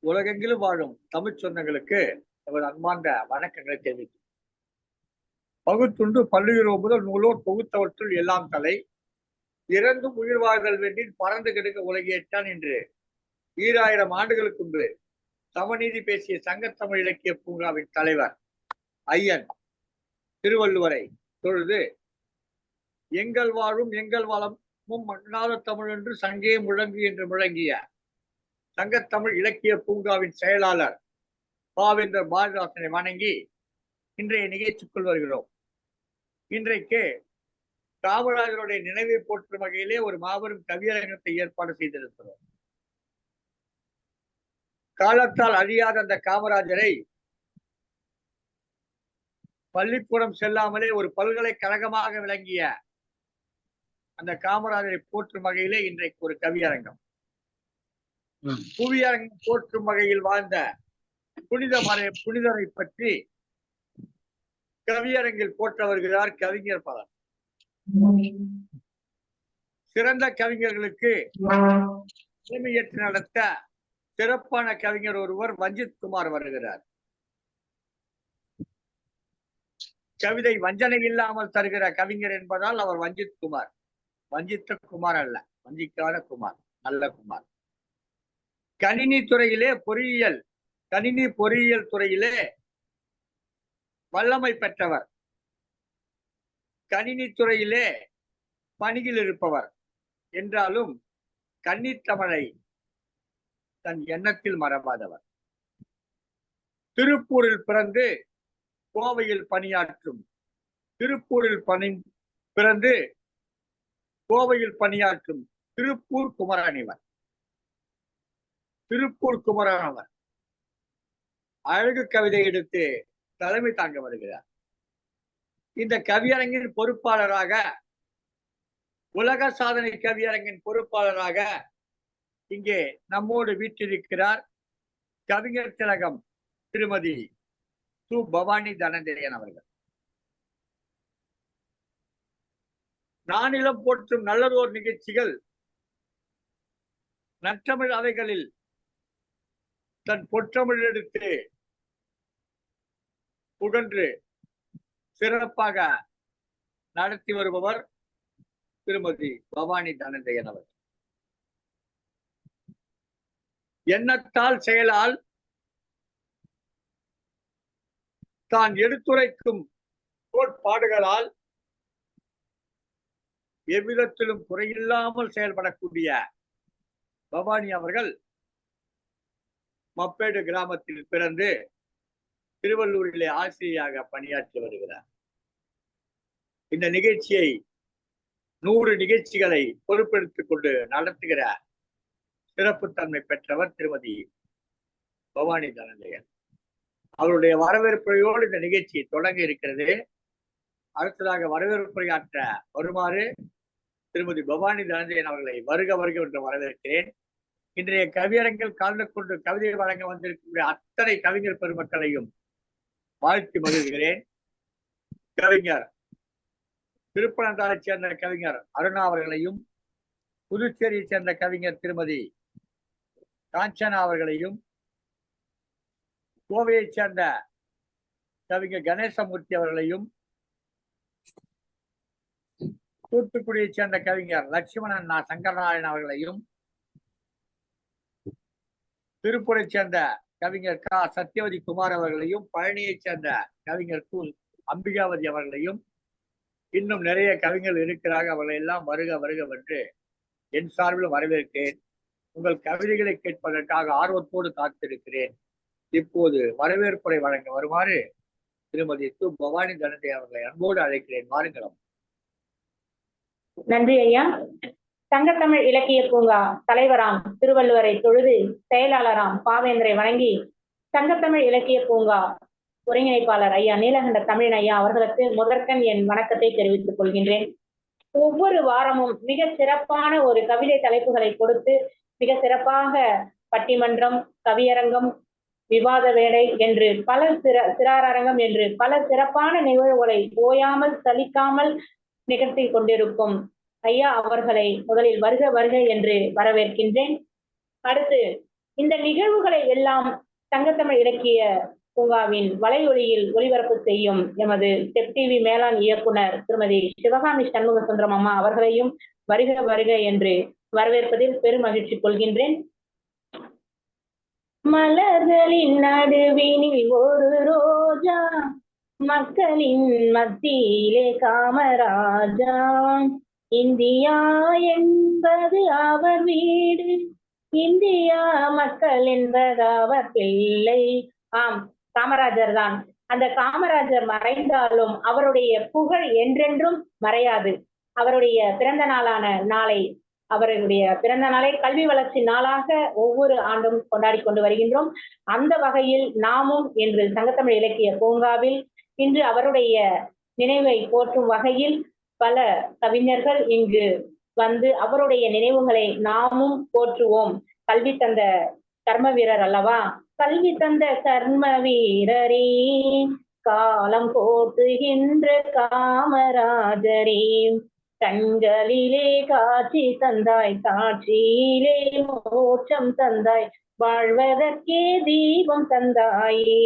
உலகெங்கிலும் வாழும் தமிழ் சொந்தங்களுக்கு நமது அன்பார்ந்த வணக்கங்களை தெரிவிக்கும். பகுத்துண்டு பல்லுயிரோ முதல் நூலோர் தொகுத்தவற்றுள் எல்லாம் தலை இறந்தும் உயிர் வாழ்தல் வேண்டி பறந்து கிடக்க உலகேற்றான் என்று 2000 ஆண்டுகளுக்கு முன்பு சமநீதி பேசிய சங்கத்தமிழ் இலக்கிய பூங்காவின் தலைவர் ஐயன் திருவள்ளுவரை தொழுது எங்கள் வாழும் எங்கள் வளமும் மண்ணாத தமிழ் என்று சங்கே முழங்கு என்று முழங்கிய சங்கத்தமிழ் இலக்கிய பூங்காவின் செயலாளர் பாவேந்தர் பாரதிதாசனை வணங்கி இன்றைய நிகழ்ச்சிக்குள் வருகிறோம். இன்றைக்கு காமராஜருடைய நினைவை போற்றும் வகையிலே ஒரு மாபெரும் கவியரங்கத்தை ஏற்பாடு செய்திருக்கிறோம். காலத்தால் அழியாத அந்த காமராஜரை பள்ளிக்கூடம் செல்லாமலே ஒரு பல்கலைக்கழகமாக விளங்கிய அந்த காமராஜரை போற்றும் வகையிலே இன்றைக்கு ஒரு கவியரங்கம். புவியரங்கம் போற்றும் வகையில் வாழ்ந்த புனிதரை பற்றி கவியரங்கில் போற்ற வருகிறார் கவிஞர் பலர். சிறந்த கவிஞர்களுக்கு தலைமையேற்று நடத்த சிறப்பான கவிஞர் ஒருவர் வஞ்சித் குமார் வருகிறார். கவிதை வஞ்சனை இல்லாமல் தருகிற கவிஞர் என்பதால் அவர் வஞ்சித் குமார். வஞ்சித்த குமார் அல்ல, வஞ்சிக்கான குமார், நல்ல குமார். கணினி பொறியியல் துறையிலே வல்லமை பெற்றவர். கணினி துறையிலே பணியில் இருப்பவர் என்றாலும் கன்னித்தமிழை தன் எண்ணத்தில் மறவாதவர். திருப்பூரில் பிறந்து கோவையில் பணியாற்றும் திருப்பூர் குமரனிவர். அழகு கவிதை எடுத்து தலைமை தாங்க வருகிறார். இந்த கவியரங்கின் பொறுப்பாளராக, உலக சாதனை கவியரங்கின் பொறுப்பாளராக இங்கே நம்மோடு வீற்றிருக்கிறார் கவிஞர் திலகம் திருமதி சு. பவானி தனஞ்சயன் அவர்கள். நானிலம் போற்றும் நல்லதோர் நிகழ்ச்சிகள் நற்றமிழ் அவைகளில் தன் பொற்றமிழ் எடுத்து புகன்று சிறப்பாக நடத்தி வருபவர் திருமதி பவானி தனஞ்சயன் அவர். எண்ணத்தால் செயலால் தான் எடுத்துரைக்கும் கோட்பாடுகளால் எவ்விதத்திலும் குறையில்லாமல் செயல்படக்கூடிய பவானி அவர்கள் மப்பேடு கிராமத்தில் பிறந்து திருவள்ளூரிலே ஆசிரியராக பணியாற்றி வருகிறார். இந்த நிகழ்ச்சியை 100 நிகழ்ச்சிகளை பொறுப்பெடுத்துக் கொண்டு நடத்துகிற சிறப்புத்தன்மை பெற்றவர் திருமதி பவானி தனஞ்சயன். அவருடைய வரவேற்புரையோடு இந்த நிகழ்ச்சி தொடங்க இருக்கிறது. அடுத்ததாக வரவேற்புரையாற்ற வருமாறு திருமதி பவானி தனஞ்சயன் அவர்களை வருக வருக என்று வரவேற்கிறேன். இன்றைய கவியரங்கில் கலந்து கொண்டு கவிதை வழங்க வந்திருக்கக்கூடிய அத்தனை கவிஞர் பெருமக்களையும் வாழ்த்தி மகிழ்கிறேன். கவிஞர் திருப்பனந்தாளைச் சேர்ந்த கவிஞர் அருணா அவர்களையும், புதுச்சேரியை சேர்ந்த கவிஞர் திருமதி காஞ்சனா அவர்களையும், கோவையைச் சேர்ந்த கவிஞர் கணேசமூர்த்தி அவர்களையும், தூத்துக்குடியைச் சேர்ந்த கவிஞர் லட்சுமணன் சங்கரநாராயணன் அவர்களையும், திருப்பூரை சேர்ந்த கவிஞர் க. சத்யவதி குமார் அவர்களையும், பழனியைச் சேர்ந்த கவிஞர் கு. அம்பிகாவதி அவர்களையும், இன்னும் நிறைய கவிஞர்கள் இருக்கிறார்கள். அவர்களை எல்லாம் வருக வருக என்று என் சார்பில் வரவேற்கிறேன். உங்கள் கவிதைகளை கேட்பதற்காக ஆர்வத்தோடு காத்திருக்கிறேன். இப்போது வரவேற்புரை வழங்க வருமாறு திருமதி சு. பவானி தனஞ்சயன் அவர்களை அன்போடு அழைக்கிறேன். வாருங்களும். நன்றி ஐயா. சங்கத்தமிழ் இலக்கிய பூங்கா தலைவராம் திருவள்ளுவரை தொழுது செயலாளராம் பாவேந்தரை வணங்கி சங்கத்தமிழ் இலக்கிய பூங்கா ஒருங்கிணைப்பாளர் ஐயா நீலகண்ட தமிழன் ஐயா அவர்களுக்கு முதற்கண் என் வணக்கத்தை தெரிவித்துக் கொள்கின்றேன். ஒவ்வொரு வாரமும் மிக சிறப்பான ஒரு கவிதை தலைப்புகளை கொடுத்து மிக சிறப்பாக பட்டிமன்றம், கவியரங்கம், விவாத வேலை என்று பல சிறாரரங்கம் என்று பல சிறப்பான நிகழ்வுகளை ஓயாமல் சலிக்காமல் நிகழ்த்தி கொண்டிருக்கும் ஐயா அவர்களை முதலில் வருக வருக என்று வரவேற்கின்றேன். அடுத்து இந்த நிகழ்வுகளை எல்லாம் தங்கத்தமிழ் இலக்கிய பூங்காவின் வலையொலியில் ஒளிபரப்பு செய்யும் எமது டெப் டிவி மேலாண் இயக்குனர் திருமதி சிவகாமி சண்முக சுந்தரம் அம்மா அவர்களையும் வருக வருக என்று வரவேற்பதில் பெரும் மகிழ்ச்சி கொள்கின்றேன். மலர்களின் நடுவினில் ஒரு ரோஜா, மக்களின் மத்தியிலே காமராஜா, இந்தியா என்பது அவர் வீடு, இந்தியா மக்கள் என்பது அவர் பிள்ளை. ஆம், காமராஜர் தான். அந்த காமராஜர் மறைந்தாலும் அவருடைய புகழ் என்றென்றும் மறையாது. அவருடைய பிறந்த நாளான நாளை, அவருடைய பிறந்த நாளை கல்வி வளர்ச்சி நாளாக ஒவ்வொரு ஆண்டும் கொண்டாடி கொண்டு வருகின்றோம். அந்த வகையில் நாமும் இன்று சங்கத்தமிழ் இலக்கிய பூங்காவில் இன்று அவருடைய நினைவை போற்றும் வகையில் பல கவிஞர்கள் இங்கு வந்து அவருடைய நினைவுகளை நாமும் போற்றுவோம். கல்வி தந்த கர்ம வீரர் அல்லவா? கல்வி தந்த கர்ம வீரரே, காலம் போற்றுகின்ற காமராஜரே, கண்களிலே காட்சி தந்தாய், காட்சியிலே மோட்சம் தந்தாய், வாழ்வதற்கே தீபம் தந்தாயே,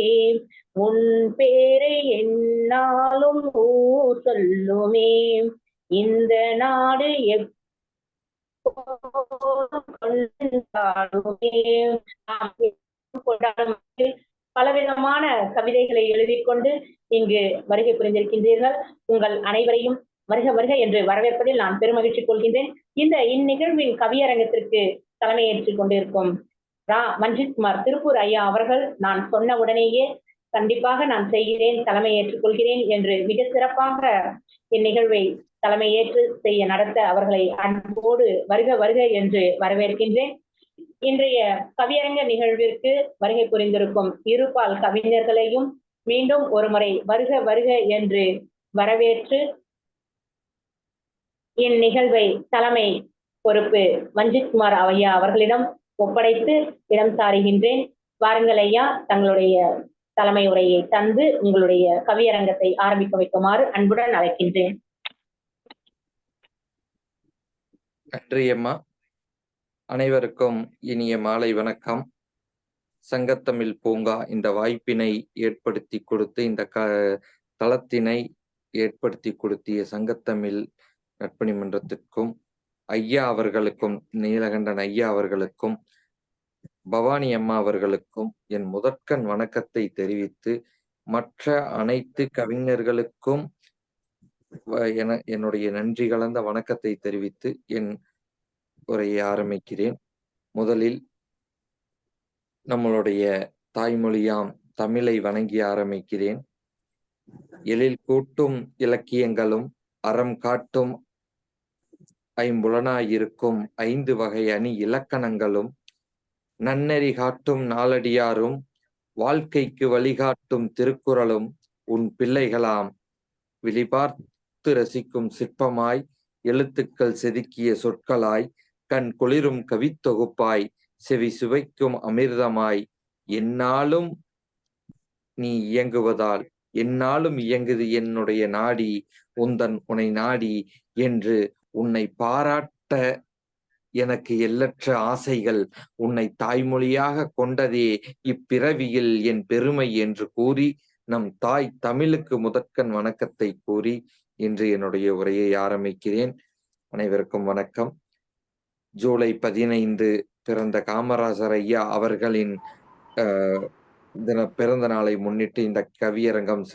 உன் பேரை என்னாலும் ஊர் சொல்லுமே, இந்த நாடு பலவிதமான கவிதைகளை எழுதிக் கொண்டு இங்கு வருகை புரிந்திருக்கின்றீர்கள். உங்கள் அனைவரையும் வருக வருக என்று வரவேற்பதில் நான் பெருமகிழ்ச்சி கொள்கின்றேன். இந்த இந்நிகழ்வின் கவியரங்கத்திற்கு தலைமையேற்றுக் கொண்டிருக்கும் மஞ்சித் குமார் திருப்பூர் ஐயா அவர்கள் நான் சொன்ன உடனேயே கண்டிப்பாக நான் செய்கிறேன், தலைமை ஏற்றுக் கொள்கிறேன் என்று மிக சிறப்பாக இந்நிகழ்வை தலைமையேற்று செய்ய நடத்த அவர்களை அன்போடு வருக வருக என்று வரவேற்கின்றேன். இன்றைய கவியரங்க நிகழ்விற்கு வருகை புரிந்திருக்கும் இருபால் கவிஞர்களையும் மீண்டும் ஒரு முறை வருக வருக என்று வரவேற்று இந்நிகழ்வை தலைமை பொறுப்பு மஞ்சித் குமார் ஐயா அவர்களிடம் ஒப்படைத்து இடம் சாருகின்றேன். வாருங்கள் ஐயா, தங்களுடைய தலைமை உரையை தந்து உங்களுடைய கவியரங்கத்தை ஆரம்பிக்க வைக்குமாறு அன்புடன் அழைக்கின்றேன். நன்றி அம்மா. அனைவருக்கும் இனிய மாலை வணக்கம். சங்கத்தமிழ் பூங்கா இந்த வாய்ப்பினை ஏற்படுத்தி கொடுத்து இந்த தளத்தினை ஏற்படுத்தி கொடுத்திய சங்கத்தமிழ் நற்பணி மன்றத்திற்கும் ஐயா அவர்களுக்கும், நீலகண்டன் ஐயா அவர்களுக்கும், பவானி அம்மா அவர்களுக்கும் என் முதற்கண் வணக்கத்தை தெரிவித்து, மற்ற அனைத்து கவிஞர்களுக்கும் என்னுடைய நன்றி கலந்த வணக்கத்தை தெரிவித்து என் உரையை ஆரம்பிக்கிறேன். முதலில் நம்மளுடைய தாய்மொழியாம் தமிழை வணங்கி ஆரம்பிக்கிறேன். எழில் கூட்டும் இலக்கியங்களும் அறம் காட்டும் ஐம்புலனாயிருக்கும் 5 வகை அணி இலக்கணங்களும் நன்னெறி காட்டும் நாலடியாரும் வாழ்க்கைக்கு வழிகாட்டும் திருக்குறளும் உன் பிள்ளைகளாம் விழிபார்த்து ரசிக்கும் சிற்பமாய் எழுத்துக்கள் செதுக்கிய சொற்களாய் கண் குளிரும் கவித்தொகுப்பாய் செவி சுவைக்கும் அமிர்தமாய் என்னாலும் நீ இயங்குவதால் என்னாலும் இயங்குது என்னுடைய நாடி உன்னை நாடி என்று உன்னை பாராட்ட எனக்கு எல்லற்ற ஆசைகள், உன்னை தாய்மொழியாக கொண்டதே இப்பிறவியில் என் பெருமை என்று கூறி நம் தாய் தமிழுக்கு முதற்கண் வணக்கத்தை கூறி இன்று என்னுடைய உரையை ஆரம்பிக்கிறேன். அனைவருக்கும் வணக்கம். ஜூலை 15 பிறந்த காமராஜர் ஐயா அவர்களின் பிறந்த நாளை முன்னிட்டு இந்த கவியரங்கம்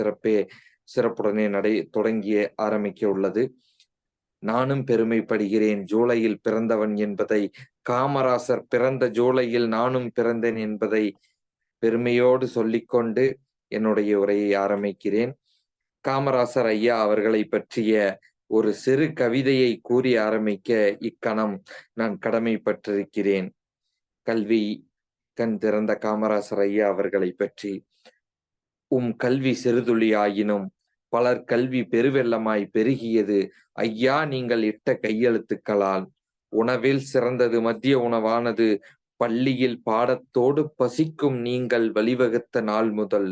சிறப்புடனே தொடங்கிய ஆரம்பிக்க உள்ளது. நானும் பெருமைப்படுகிறேன் ஜூலையில் பிறந்தவன் என்பதை, காமராசர் பிறந்த ஜூலையில் நானும் பிறந்தேன் என்பதை பெருமையோடு சொல்லிக்கொண்டு என்னுடைய உரையை ஆரம்பிக்கிறேன். காமராசர் ஐயா அவர்களை பற்றிய ஒரு சிறு கவிதையை கூறி ஆரம்பிக்க இக்கணம் நான் கடமைப்பட்டிருக்கிறேன். கல்வி கண் திறந்த காமராசர் ஐயா அவர்களை பற்றி. கல்வி சிறுதுளி ஆயினும் பலர் கல்வி பெருவெள்ளமாய் பெருகியது ஐயா நீங்கள் இட்ட கையெழுத்துக்களால். உணவில் சிறந்தது மதிய உணவானது பள்ளியில் பாடத்தோடு பசிக்கும் நீங்கள் வழிவகுத்த நாள் முதல்.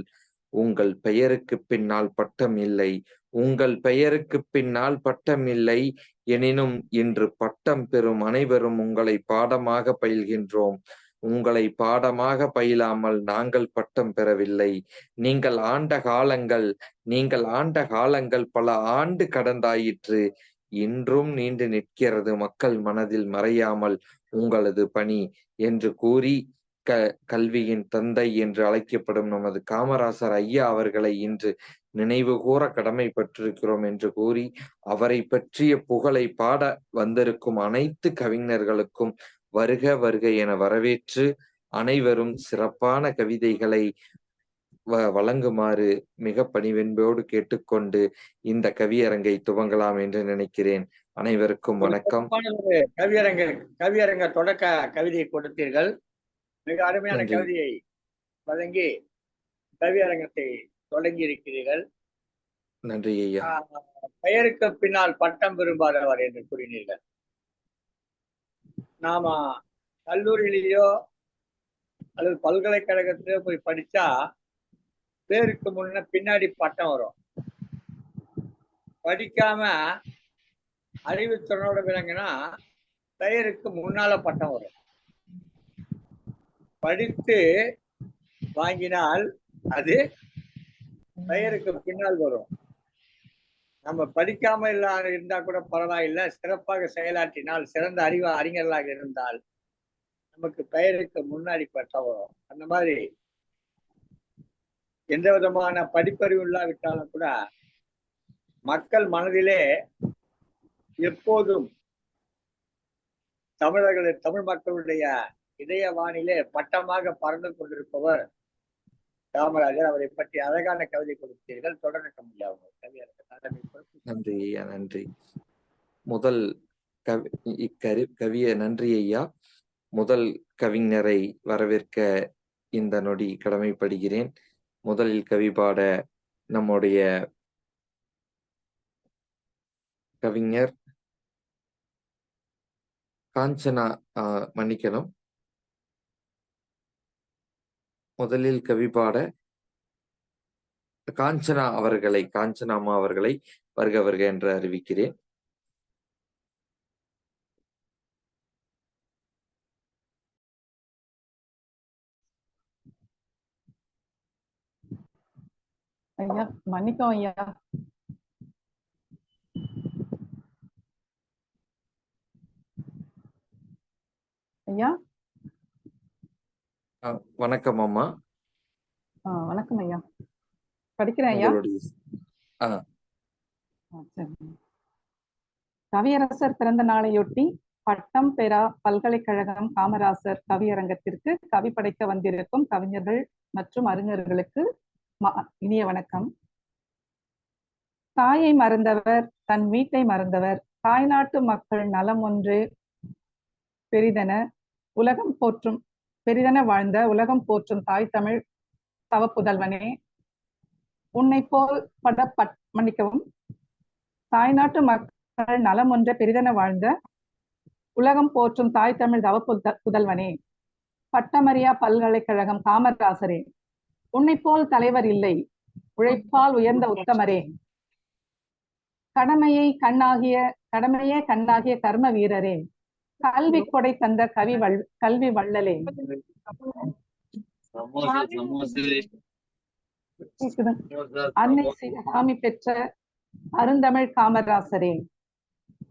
உங்கள் பெயருக்கு பின்னால் பட்டம் இல்லை, உங்கள் பெயருக்கு பின்னால் பட்டம் இல்லை எனினும் இன்று பட்டம் பெறும் அனைவரும் உங்களை பாடமாக பயில்கின்றோம். உங்களை பாடமாக பயிலாமல் நாங்கள் பட்டம் பெறவில்லை. நீங்கள் ஆண்ட காலங்கள் பல ஆண்டு கடந்தாயிற்று. இன்றும் நீண்டு நிற்கிறது மக்கள் மனதில் மறையாமல் உங்களது பணி என்று கூறி கல்வியின் தந்தை என்று அழைக்கப்படும் நமது காமராசர் ஐயா அவர்களை இன்று நினைவு கூற கடமைப்பட்டிருக்கிறோம் என்று கூறி, அவரை பற்றிய புகழை பாட வந்திருக்கும் அனைத்து கவிஞர்களுக்கும் வருக வருக என வரவேற்று, அனைவரும் சிறப்பான கவிதைகளை வழங்குமாறு மிக பணிவென்போடு கேட்டுக்கொண்டு இந்த கவியரங்கை துவங்கலாம் என்று நினைக்கிறேன். அனைவருக்கும் வணக்கம். கவியரங்க தொடக்க கவிதையை கொடுத்தீர்கள். மிக அருமையான கவிதையை வழங்கி கவியரங்கத்தை தொடங்கி இருக்கிறீர்கள். நன்றி ஐயா. பெயருக்கு பின்னால் பட்டம் விரும்பாதவர் என்று கூறினீர்கள். நாம கல்லூரியிலேயோ அல்லது பல்கலைக்கழகத்திலேயோ போய் படிச்சா பேருக்கு முன்ன பின்னாடி பட்டம் வரும். படிக்காம அறிவுத்திறனோட விளங்கினா பெயருக்கு முன்னால பட்டம் வரும். படித்து வாங்கினால் அது பெயருக்கு பின்னால் வரும். நம்ம படிக்காம இருந்தா கூட பரவாயில்லை, சிறப்பாக செயலாற்றினால், சிறந்த அறிஞர்களாக இருந்தால் நமக்கு பெயருக்கு முன்னாடி பட்டம் வரும். அந்த மாதிரி எந்த விதமான படிப்பறிவு இல்லாவிட்டாலும் கூட மக்கள் மனதிலே எப்போதும் தமிழ் மக்களுடைய இதயவானிலே பட்டமாக பறந்து கொண்டிருப்பவர் காமராஜர். அவரை பற்றி அழகான கவிதை கொடுத்தீர்கள். தொடரட்டும் ஐயா. நன்றி ஐயா. நன்றி. முதல் நன்றி ஐயா. முதல் கவிஞரை வரவேற்க இந்த நொடி கடமைப்படுகிறேன். முதலில் கவி பாட நம்முடைய கவிஞர் காஞ்சனா, மன்னிக்கணும், முதலில் கவி பாட காஞ்சனா அம்மா அவர்களை வருக வருக என்று அறிவிக்கிறேன். ஐயா மன்னிக்கும் ஐயா. ஐயா வணக்கம் அம்மா. வணக்கம் ஐயா. படிக்கிறேன் ஐயா. கவியரசர் பிறந்த நாளையொட்டி பட்டம் பெறா பல்கலைக்கழகம் காமராசர் கவியரங்கத்திற்கு கவி படைக்க வந்திருக்கும் கவிஞர்கள் மற்றும் அறிஞர்களுக்கு இனிய வணக்கம். தாயை மறந்தவர், தன் வீட்டை மறந்தவர், தாய்நாட்டு மக்கள் நலம் ஒன்று பெரிதென வாழ்ந்த உலகம் போற்றும் தாய் தமிழ் தவப்புதல்வனே, உன்னை போல் மன்னிக்கவும், தாய்நாட்டு மக்கள் நலம் ஒன்று பெரிதென வாழ்ந்த உலகம் போற்றும் தாய் தமிழ் புதல்வனே, பட்டமறியா பல்கலைக்கழகம் காமராசரே, உன்னை போல் தலைவர் இல்லை, உழைப்பால் உயர்ந்த உத்தமரே, கடமையே கண்ணாகிய கர்ம வீரரே, கல்வி கொடை தந்த கல்வி வள்ளலே, அன்னை சிவகாமி பெற்ற அருந்தமிழ் காமராசரே,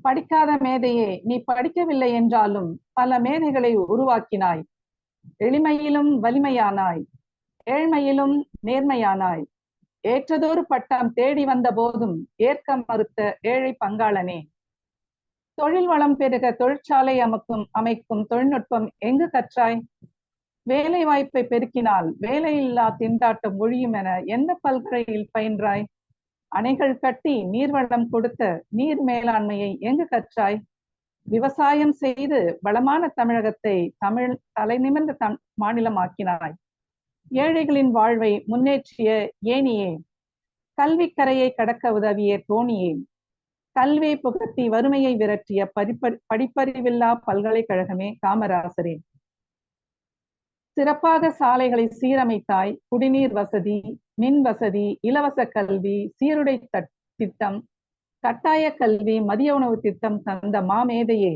படிக்காத மேதையே, நீ படிக்கவில்லை என்றாலும் பல மேதைகளை உருவாக்கினாய், எளிமையிலும் வலிமையானாய், ஏழ்மையிலும் நேர்மையானாய், ஏற்றதொரு பட்டம் தேடி வந்த போதும் ஏற்க மறுத்த ஏழை பங்காளனே, தொழில் வளம் பெருக தொழிற்சாலை அமைக்கும் தொழில்நுட்பம் எங்கு கற்றாய், வேலை வாய்ப்பை பெருக்கினால் வேலையில்லா திண்டாட்டம் ஒழியும் என எந்த பல்கலையில் பயின்றாய், அணைகள் கட்டி நீர்வளம் கொடுத்த நீர் மேலாண்மையை எங்கு கற்றாய், விவசாயம் செய்து வளமான தமிழகத்தை தலை நிமிர்ந்த மாநிலமாக்கினாய், ஏழைகளின் வாழ்வை முன்னேற்றிய ஏனியே, கல்விக்கரையை கடக்க உதவிய தோணியே, கல்வியை புகட்டி வறுமையை விரட்டிய படிப்பறிவில்லா பல்கலைக்கழகமே காமராசரே, சிறப்பாக சாலைகளை சீரமைத்தாய், குடிநீர் வசதி, மின் வசதி, இலவச கல்வி, சீருடை திட்டம், கட்டாய கல்வி, மதிய உணவு திட்டம் தந்த மாமேதையே,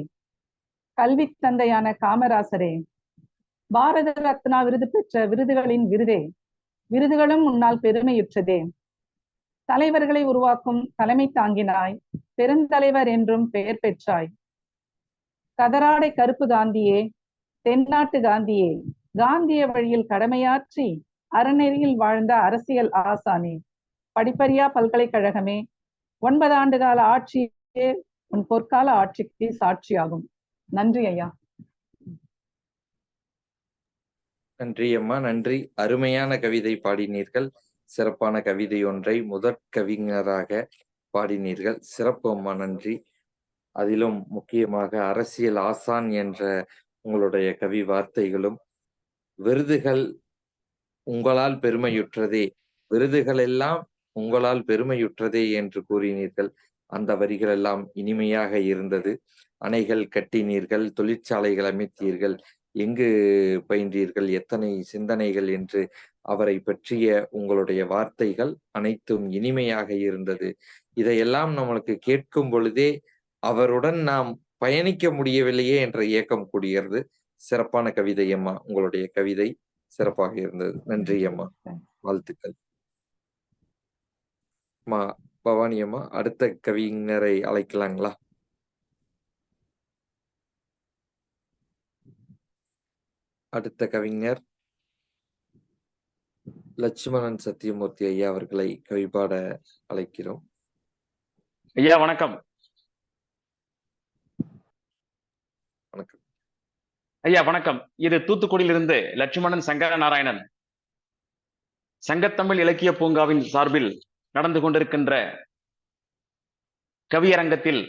கல்வி தந்தையான காமராசரே, பாரத ரத்னா விருது பெற்ற விருதுகளின் விருதே, விருதுகளும் உன்னால் பெருமையுற்றதே. தலைவர்களை உருவாக்கும் தலைமை தாங்கினாய், பெருந்தலைவர் என்றும் பெயர் பெற்றாய். கதராடை கருப்பு காந்தியே, தென்னாட்டு காந்தியே, காந்திய வழியில் கடமையாற்றி அறநெறியில் வாழ்ந்த அரசியல் ஆசானே, படிப்பறியா பல்கலைக்கழகமே, 9 ஆண்டு கால ஆட்சியே உன் பொற்கால ஆட்சிக்கு சாட்சியாகும். நன்றி ஐயா. நன்றி அம்மா, நன்றி. அருமையான கவிதை பாடினீர்கள். சிறப்பான கவிதை ஒன்றை முதற் கவிஞராக பாடினீர்கள். சிறப்பு அம்மா, நன்றி. அதிலும் முக்கியமாக அரசியல் ஆசான் என்ற உங்களுடைய கவி வார்த்தைகளும், விருதுகள் உங்களால் பெருமையுற்றதே, விருதுகள் எல்லாம் உங்களால் பெருமையுற்றதே என்று கூறினீர்கள். அந்த வரிகள் எல்லாம் இனிமையாக இருந்தது. அணைகள் கட்டினீர்கள், தொழிற்சாலைகள் அமைத்தீர்கள், எங்கு பயின்றீர்கள், எத்தனை சிந்தனைகள் என்று அவரை பற்றிய உங்களுடைய வார்த்தைகள் அனைத்தும் இனிமையாக இருந்தது. இதையெல்லாம் நம்மளுக்கு கேட்கும் பொழுதே அவருடன் நாம் பயணிக்க முடியவில்லையே என்ற ஏக்கம் கூடுகிறது. சிறப்பான கவிதை அம்மா, உங்களுடைய கவிதை சிறப்பாக இருந்தது. நன்றி அம்மா, வாழ்த்துக்கள். அம்மா பவானி அம்மா, அடுத்த கவிஞரை அழைக்கலாங்களா? அடுத்த கவிஞர் லட்சுமணன் சத்தியமூர்த்தி ஐயா அவர்களை கவிபாட அழைக்கிறோம். ஐயா வணக்கம். வணக்கம் ஐயா வணக்கம். இது தூத்துக்குடியிலிருந்து லட்சுமணன் சங்கர நாராயணன். சங்கத்தமிழ் இலக்கிய பூங்காவின் சார்பில் நடந்து கொண்டிருக்கின்ற கவியரங்கத்தில்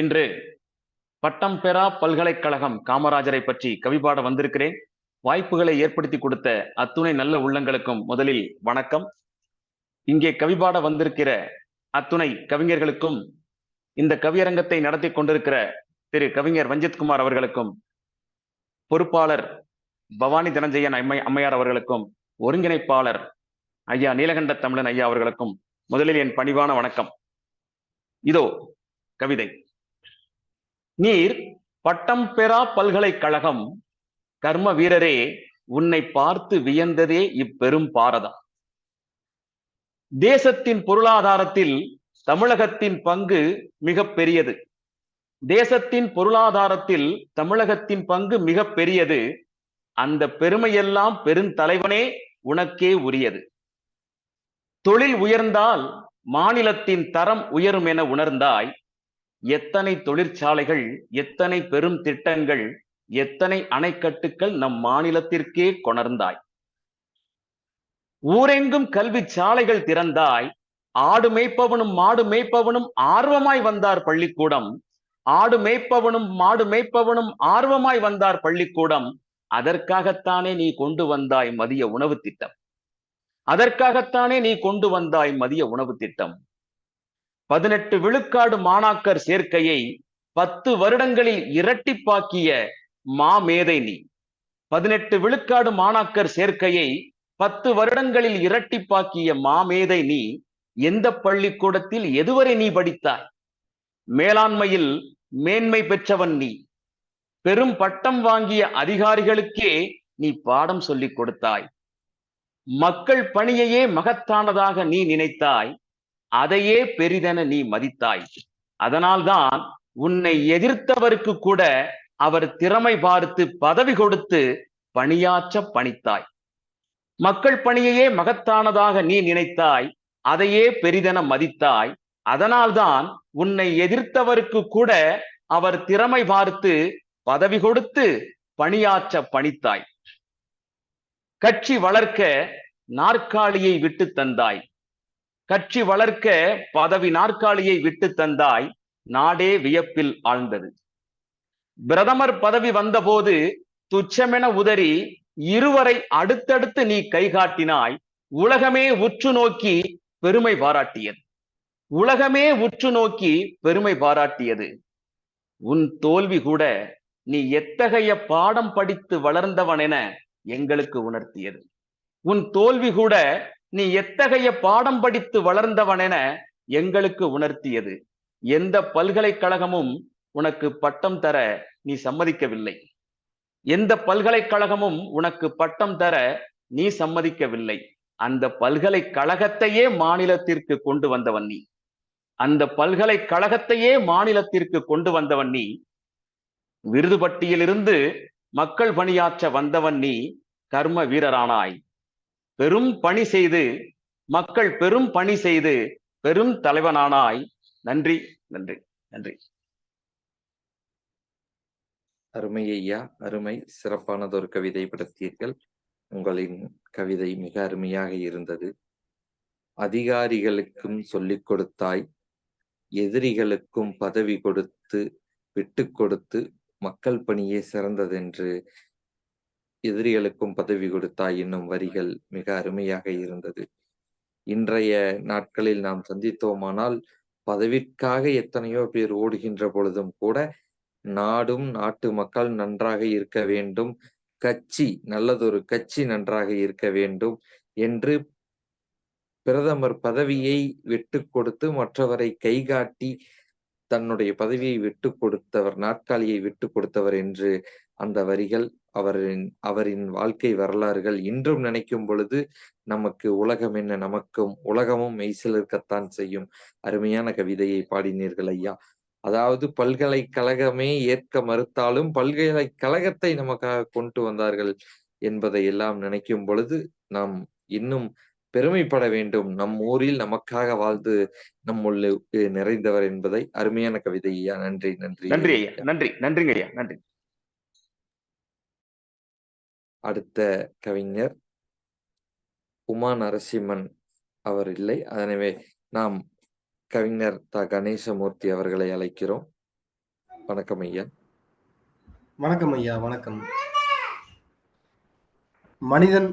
இன்று பட்டம் பெறா பல்கலைக்கழகம் காமராஜரை பற்றி கவிபாட வந்திருக்கிறேன். வாய்ப்புகளை ஏற்படுத்தி கொடுத்த அத்துணை நல்ல உள்ளங்களுக்கும் முதலில் வணக்கம். இங்கே கவிபாட வந்திருக்கிற அத்துணை கவிஞர்களுக்கும், இந்த கவியரங்கத்தை நடத்தி கொண்டிருக்கிற திரு கவிஞர் வஞ்சித்குமார் அவர்களுக்கும், பொறுப்பாளர் பவானி தனஞ்சயன் அம்மையார் அவர்களுக்கும், ஒருங்கிணைப்பாளர் ஐயா நீலகண்ட தமிழன் ஐயா அவர்களுக்கும் முதலில் என் பணிவான வணக்கம். இதோ கவிதை. நீர் பட்டம் பெறா பல்கலைக்கழகம், கர்ம வீரரே உன்னை பார்த்து வியந்ததே இப்பெரும் பாரதம். தேசத்தின் பொருளாதாரத்தில் தமிழகத்தின் பங்கு மிக பெரியது. தேசத்தின் பொருளாதாரத்தில் தமிழகத்தின் பங்கு மிக பெரியது. அந்த பெருமையெல்லாம் பெருந்தலைவனே உனக்கே உரியது. தொழில் உயர்ந்தால் மாநிலத்தின் தரம் உயரும் என உணர்ந்தாய். எத்தனை தொழிற்சாலைகள், எத்தனை பெரும் திட்டங்கள், எத்தனை அணைக்கட்டுக்கள் நம் மாநிலத்திற்கே கொணர்ந்தாய். ஊரெங்கும் கல்வி சாலைகள் திறந்தாய். ஆடு மேய்ப்பவனும் மாடு மேய்ப்பவனும் ஆர்வமாய் வந்தார் பள்ளிக்கூடம். ஆடு மேய்ப்பவனும் மாடு மேய்ப்பவனும் ஆர்வமாய் வந்தார் பள்ளிக்கூடம். அதற்காகத்தானே நீ கொண்டு வந்தாய் மதிய உணவு திட்டம். அதற்காகத்தானே நீ கொண்டு வந்தாய் மதிய உணவு திட்டம். 18 விழுக்காடு மாணாக்கர் சேர்க்கையை 10 வருடங்களில் இரட்டிப்பாக்கிய மாமேதை நீ. 18 விழுக்காடு மாணாக்கர் சேர்க்கையை 10 வருடங்களில் இரட்டிப்பாக்கிய மாமேதை நீ. எந்த பள்ளிக்கூடத்தில் எதுவரை நீ படித்தாய்? மேலாண்மையில் மேன்மை பெற்றவன் நீ. பெரும் பட்டம் வாங்கிய அதிகாரிகளுக்கே நீ பாடம் சொல்லிக் கொடுத்தாய். மக்கள் பணியையே மகத்தானதாக நீ நினைத்தாய். அதையே பெரிதென நீ மதித்தாய். அதனால்தான் உன்னை எதிர்த்தவருக்கு கூட அவர் திறமை பார்த்து பதவி கொடுத்து பணியாற்ற பணித்தாய். மக்கள் பணியையே மகத்தானதாக நீ நினைத்தாய். அதையே பெரிதென மதித்தாய். அதனால்தான் உன்னை எதிர்த்தவருக்கு கூட அவர் திறமை பார்த்து பதவி கொடுத்து பணியாற்ற பணித்தாய். கட்சி வளர்க்க நாற்காலியை விட்டு தந்தாய். கட்சி வளர்க்க பதவி நாற்காலியை விட்டு தந்தாய். நாடே வியப்பில் ஆழ்ந்தது. பிரதமர் பதவி வந்தபோது துச்சமென உதறி இருவரை அடுத்தடுத்து நீ கைகாட்டினாய். உலகமே உற்று நோக்கி பெருமை பாராட்டியது. உலகமே உற்று நோக்கி பெருமை பாராட்டியது. உன் தோல்வி கூட நீ எத்தகைய பாடம் படித்து வளர்ந்தவன் என எங்களுக்கு உணர்த்தியது. உன் தோல்வி கூட நீ எத்தகைய பாடம் படித்து வளர்ந்தவன் என எங்களுக்கு உணர்த்தியது. எந்த பல்கலைக்கழகமும் உனக்கு பட்டம் தர நீ சம்மதிக்கவில்லை. எந்த பல்கலைக்கழகமும் உனக்கு பட்டம் தர நீ சம்மதிக்கவில்லை. அந்த பல்கலைக்கழகத்தையே மாநிலத்திற்கு கொண்டு வந்தவன் நீ. அந்த பல்கலைக்கழகத்தையே மாநிலத்திற்கு கொண்டு வந்தவன் நீ. விருதுபட்டியிலிருந்து மக்கள் பணியாற்ற வந்தவன் நீ. கர்ம வீரரானாய். பெரும் பணி செய்து மக்கள் பெரும் பணி செய்து பெரும் தலைவனானாய். நன்றி, நன்றி, நன்றி. அருமை ஐயா, அருமை. சிறப்பானதொரு கவிதை படுத்தீர்கள். உங்களின் கவிதை மிக அருமையாக இருந்தது. அதிகாரிகளுக்கும் சொல்லிக் கொடுத்தாய், எதிரிகளுக்கும் பதவி கொடுத்து விட்டு கொடுத்து மக்கள் பணியே சிறந்ததென்று எதிரிகளுக்கும் பதவி கொடுத்தாய் என்னும் வரிகள் மிக அருமையாக இருந்தது. இன்றைய நாட்களில் நாம் சந்தித்தோமானால் பதவிக்காக எத்தனையோ பேர் ஓடுகின்ற பொழுதும் கூட நாடும் நாட்டு மக்கள் நன்றாக இருக்க வேண்டும், கட்சி நல்லதொரு கட்சி நன்றாக இருக்க வேண்டும் என்று பிரதமர் பதவியை விட்டு கொடுத்து மற்றவரை கைகாட்டி தன்னுடைய பதவியை விட்டு கொடுத்தவர், நாற்காலியை விட்டு கொடுத்தவர் என்று அந்த வரிகள் அவரின் வாழ்க்கை வரலாறுகள் இன்றும் நினைக்கும் பொழுது நமக்கு உலகம் என்ன, நமக்கும் உலகமும் மெய்சிலிருக்கத்தான் செய்யும். அருமையான கவிதையை பாடினீர்கள் ஐயா. அதாவது பல்கலைக்கழகமே ஏற்க மறுத்தாலும் பல்கலைக்கழகத்தை நமக்காக கொண்டு வந்தார்கள் என்பதை எல்லாம் நினைக்கும் பொழுது நாம் இன்னும் பெருமைப்பட வேண்டும். நம் ஊரில் நமக்காக வாழ்ந்து நம்முள்ளே நிறைந்தவர் என்பதை. அருமையான கவிதை ஐயா. நன்றி, நன்றி, நன்றி ஐயா. நன்றி, நன்றிங்க ஐயா. நன்றி. அடுத்த கவிஞர் உமா நரசிம்மன் அவர் இல்லை. எனவே நாம் கவிஞர் கணேசமூர்த்தி அவர்களை அழைக்கிறோம். வணக்கம் ஐயா. வணக்கம் ஐயா. வணக்கம். மனிதன்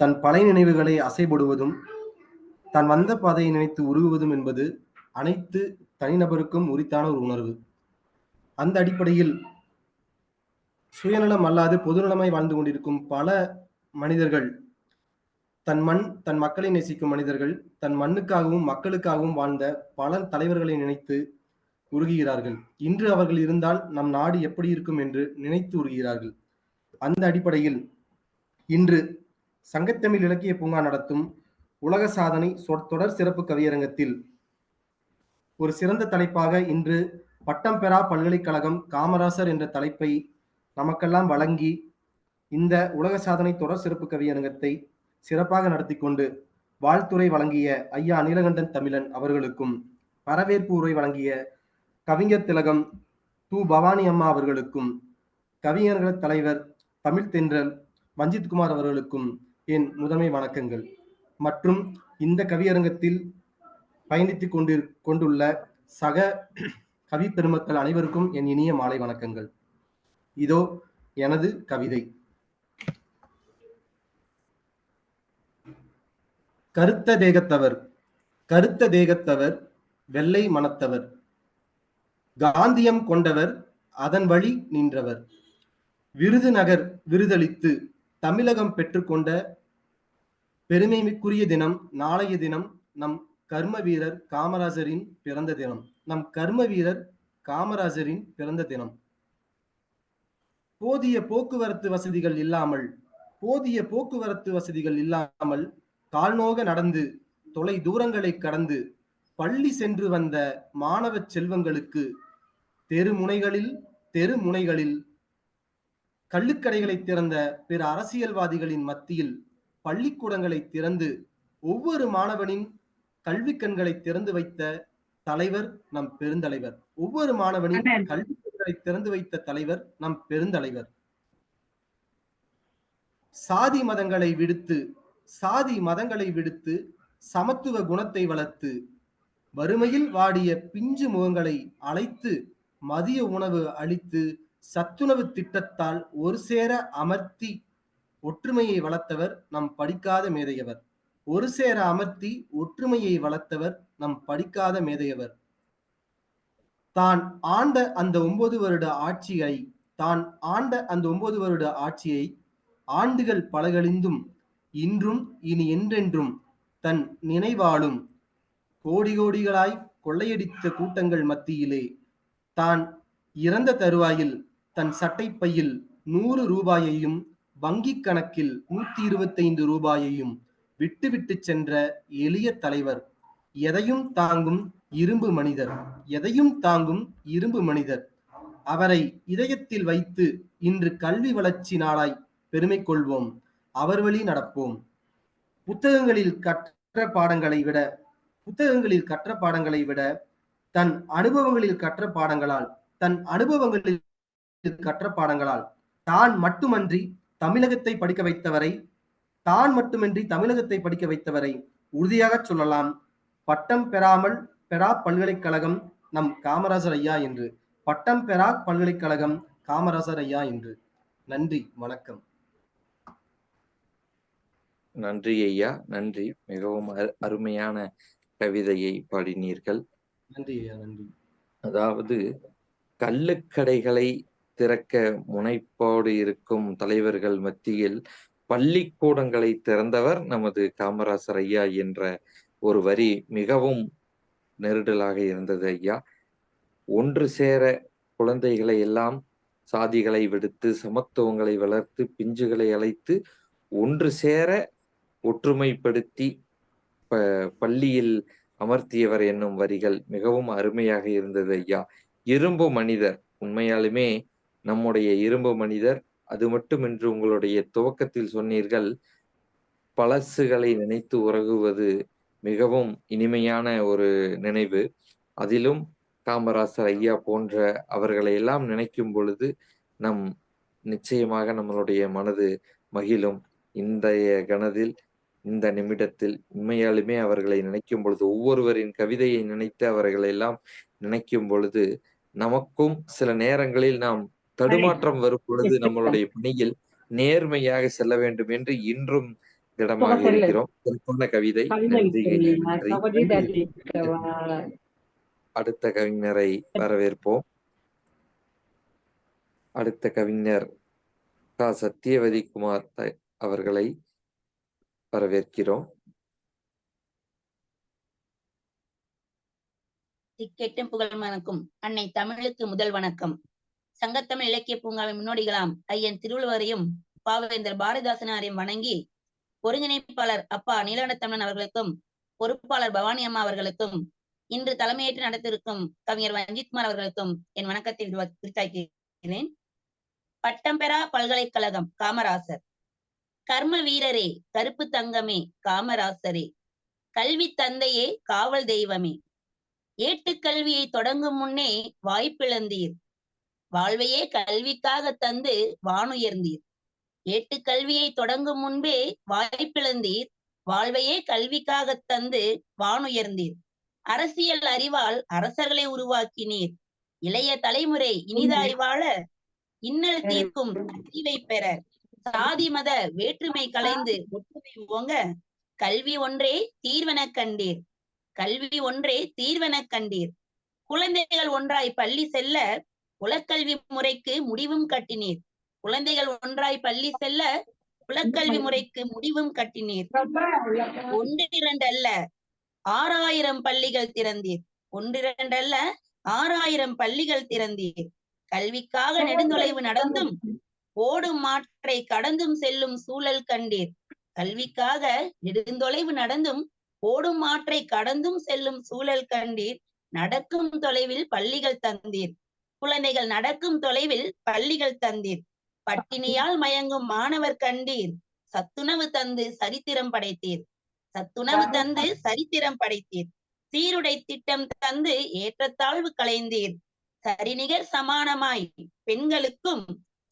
தன் பழைய நினைவுகளை அசைபடுவதும் தான் வந்த பாதையை நினைத்து உருகுவதும் என்பது அனைத்து தனிநபருக்கும் உரித்தான ஒரு உணர்வு. அந்த அடிப்படையில் சுயநலம் அல்லாது பொதுநலமாய் வாழ்ந்து கொண்டிருக்கும் பல மனிதர்கள், தன் மண் தன் மக்களை நேசிக்கும் மனிதர்கள், தன் மண்ணுக்காகவும் மக்களுக்காகவும் வாழ்ந்த பல தலைவர்களை நினைத்து உருகுகிறார்கள். இன்று அவர்கள் இருந்தால் நம் நாடு எப்படி இருக்கும் என்று நினைத்து உருகுகிறார்கள். அந்த அடிப்படையில் இன்று சங்கத்தமிழ் இலக்கிய பூங்கா நடத்தும் உலக சாதனை தொடர் சிறப்பு கவியரங்கத்தில் ஒரு சிறந்த தலைப்பாக இன்று பட்டம் பெறா பல்கலைக்கழகம் காமராசர் என்ற தலைப்பை நமக்கெல்லாம் வழங்கி இந்த உலக சாதனை தொடர் சிறப்பு கவியரங்கத்தை சிறப்பாக நடத்தி கொண்டு வாழ்த்துரை வழங்கிய ஐயா நீலகண்டன் தமிழன் அவர்களுக்கும், வரவேற்பு உரை வழங்கிய கவிஞர் திலகம் பவானி அம்மா அவர்களுக்கும், கவிஞர்கள் தலைவர் தமிழ் தென்றல் வஞ்சித்குமார் அவர்களுக்கும் என் முதன்மை வணக்கங்கள். மற்றும் இந்த கவியரங்கத்தில் பயணித்துக் கொண்டுள்ள சக கவி பெருமக்கள் அனைவருக்கும் என் இனிய மாலை வணக்கங்கள். இதோ எனது கவிதை. கருத்த தேகத்தவர், கருத்த தேகத்தவர், வெள்ளை மனத்தவர், காந்தியம் கொண்டவர், அதன் வழி நின்றவர், விருதுநகர் விருதளித்து தமிழகம் பெற்றுக்கொண்ட பெருமைக்குரிய தினம் நாளைய தினம். நம் கர்ம வீரர் காமராஜரின் பிறந்த தினம். நம் கர்ம வீரர் காமராஜரின் பிறந்த தினம். போதிய போக்குவரத்து வசதிகள் இல்லாமல் கால்நோக நடந்து தொலை தூரங்களை கடந்து பள்ளி சென்று வந்த மாணவ செல்வங்களுக்கு தெருமுனைகளில் கள்ளுக்கடைகளை திறந்த பிற அரசியல்வாதிகளின் மத்தியில் பள்ளிக்கூடங்களை திறந்து ஒவ்வொரு மாணவனின் கல்வி கண்களை திறந்து வைத்த தலைவர் நம் பெருந்தலைவர். ஒவ்வொரு மாணவனின் கல்வி கண்களை திறந்து வைத்த தலைவர் நம் பெருந்தலைவர். சாதி மதங்களை விடுத்து சமத்துவ குணத்தை வளர்த்து வறுமையில் வாடிய பிஞ்சு முகங்களை அழைத்து மதிய உணவு அளித்து சத்துணவு திட்டத்தால் ஒரு சேர அமர்த்தி ஒற்றுமையை வளர்த்தவர் நம் படிக்காத மேதையவர். ஒரு சேர அமர்த்தி ஒற்றுமையை வளர்த்தவர் நம் படிக்காத மேதையவர். தான் ஆண்ட அந்த 9 வருட ஆட்சியை ஆண்டுகள் பலகழிந்தும் இன்றும் இனி என்றென்றும் தன் நினைவாலும் கோடிகளாய் கொள்ளையடித்த கூட்டங்கள் மத்தியிலே தான் இறந்த தருவாயில் தன் சட்டைப்பையில் 100 ரூபாயையும் வங்கிக் கணக்கில் 125 ரூபாயையும் விட்டுவிட்டு சென்ற எளிய தலைவர். எதையும் தாங்கும் இரும்பு மனிதர். எதையும் தாங்கும் இரும்பு மனிதர். அவரை இதயத்தில் வைத்து இன்று கல்வி வளர்ச்சி நாளாய் பெருமை கொள்வோம். அவர் வழி நடப்போம். புத்தகங்களில் கற்ற பாடங்களை விட தன் அனுபவங்களில் கற்ற பாடங்களால் தான் மட்டுமன்றி தமிழகத்தை படிக்க வைத்தவரை உறுதியாக சொல்லலாம். பட்டம் பெறா பல்கலைக்கழகம் நம் காமராசர் ஐயா என்று. பட்டம் பெறா பல்கலைக்கழகம் காமராசர் ஐயா என்று. நன்றி, வணக்கம். நன்றி ஐயா, நன்றி. மிகவும் அருமையான கவிதையை பாடினீர்கள். நன்றி ஐயா, நன்றி. அதாவது கள்ளுக்கடைகளை திறக்க முனைப்போடு இருக்கும் தலைவர்கள் மத்தியில் பள்ளிக்கூடங்களை திறந்தவர் நமது காமராசர் ஐயா என்ற ஒரு வரி மிகவும் நெருடலாக இருந்தது ஐயா. ஒன்று சேர குழந்தைகளை எல்லாம் சாதிகளை விடுத்து சமத்துவங்களை வளர்த்து பிஞ்சுகளை அழைத்து ஒன்று சேர ஒற்றுமைப்படுத்தி பள்ளியில் அமர்த்தியவர் என்னும் வரிகள் மிகவும் அருமையாக இருந்தது ஐயா. இரும்பு மனிதர், உண்மையாலுமே நம்முடைய இரும்பு மனிதர். அது மட்டுமின்றி உங்களுடைய துவக்கத்தில் சொன்னீர்கள், பழசுகளை நினைத்து உறங்குவது மிகவும் இனிமையான ஒரு நினைவு. அதிலும் காமராசர் ஐயா போன்ற அவர்களை எல்லாம் நினைக்கும் பொழுது நிச்சயமாக நம்மளுடைய மனது மகிழும். இன்றைய கணத்தில், இந்த நிமிடத்தில் உண்மையாலுமே அவர்களை நினைக்கும் பொழுது, ஒவ்வொருவரின் கவிதையை நினைத்து அவர்களை எல்லாம் நினைக்கும் பொழுது நமக்கும் சில நேரங்களில் நாம் தடுமாற்றம் வரும் பொழுது நம்மளுடைய பணியில் நேர்மையாக செல்ல வேண்டும் என்று இன்றும் திடமாக இருக்கிறோம். சிறப்பான கவிதை. நன்றி. அடுத்த கவிஞரை வரவேற்போம். அடுத்த கவிஞர் சத்தியவதி குமார் அவர்களை வரவேற்கிறோம். திக்கெட்டும் புகழ் வணக்கம். அன்னை தமிழுக்கு முதல் வணக்கம். சங்கத்தமிழ் இலக்கிய பூங்காவின் முன்னோடிகளாம் ஐயன் திருவள்ளுவரையும் பாவேந்தர் பாரதிதாசனாரையும் வணங்கி, ஒருங்கிணைப்பாளர் அப்பா நீலகண்டத்தமிழன் அவர்களுக்கும் பொறுப்பாளர் பவானி அம்மா அவர்களுக்கும் இன்று தலைமையேற்று நடத்திருக்கும் கவிஞர் வஞ்சித்குமார் அவர்களுக்கும் என் வணக்கத்தை விரித்தாக்கிறேன். பட்டம் பெறா பல்கலைக்கழகம் காமராசர். கர்ம வீரரே, கருப்பு தங்கமே காமராசரே, கல்வி தந்தையே, காவல் தெய்வமே, ஏட்டுக்கல்வியை தொடங்கும் முன்னே வாய்ப்பிழந்தீர், வாழ்வையே கல்விக்காக தந்து வானுயர்ந்தீர். ஏட்டுக்கல்வியை தொடங்கும் முன்பே வாய்ப்பிழந்தீர், வாழ்வையே கல்விக்காக தந்து வானுயர்ந்தீர். அரசியல் அறிவால் அரசர்களை உருவாக்கினீர், இளைய தலைமுறை இனிதாய் வாழ இன்னல் தீர்க்கும் அறிவை பெற, சாதி மத வேற்றுமை கலைந்து ஒற்றுமை ஓங்க, கல்வி ஒன்றே தீர்வென கண்டீர், கல்வி ஒன்றே தீர்வென கண்டீர். குழந்தைகள் ஒன்றாய் பள்ளி செல்ல குலக்கல்வி முறைக்கு முடிவும் கட்டினீர், குழந்தைகள் ஒன்றாய் பள்ளி செல்ல குலக்கல்வி முறைக்கு முடிவும் கட்டினீர். 1 2 அல்ல 6000 பள்ளிகள் திறந்தீர், 1 2 அல்ல 6000 பள்ளிகள் திறந்தீர். கல்விக்காக நெடுந்தொலைவு நடந்தும் ஓடும் மாற்றை கடந்தும் செல்லும் சூழல் கண்டீர், கல்விக்காக நெடுந்தொலைவு நடந்தும் ஓடும் மாற்றை கடந்தும் செல்லும் சூழல் கண்டீர். நடக்கும் தொலைவில் பள்ளிகள் தந்தீர், குழந்தைகள் நடக்கும் தொலைவில் பள்ளிகள் தந்தீர். பட்டினியால் மயங்கும் மாணவர் கண்டீர், சத்துணவு தந்து சரித்திரம் படைத்தீர், சத்துணவு தந்து சரித்திரம் படைத்தீர். சீருடை திட்டம் தந்து ஏற்றத்தாழ்வு களைந்தீர், சரிநிகர் சமானமாய் பெண்களுக்கும்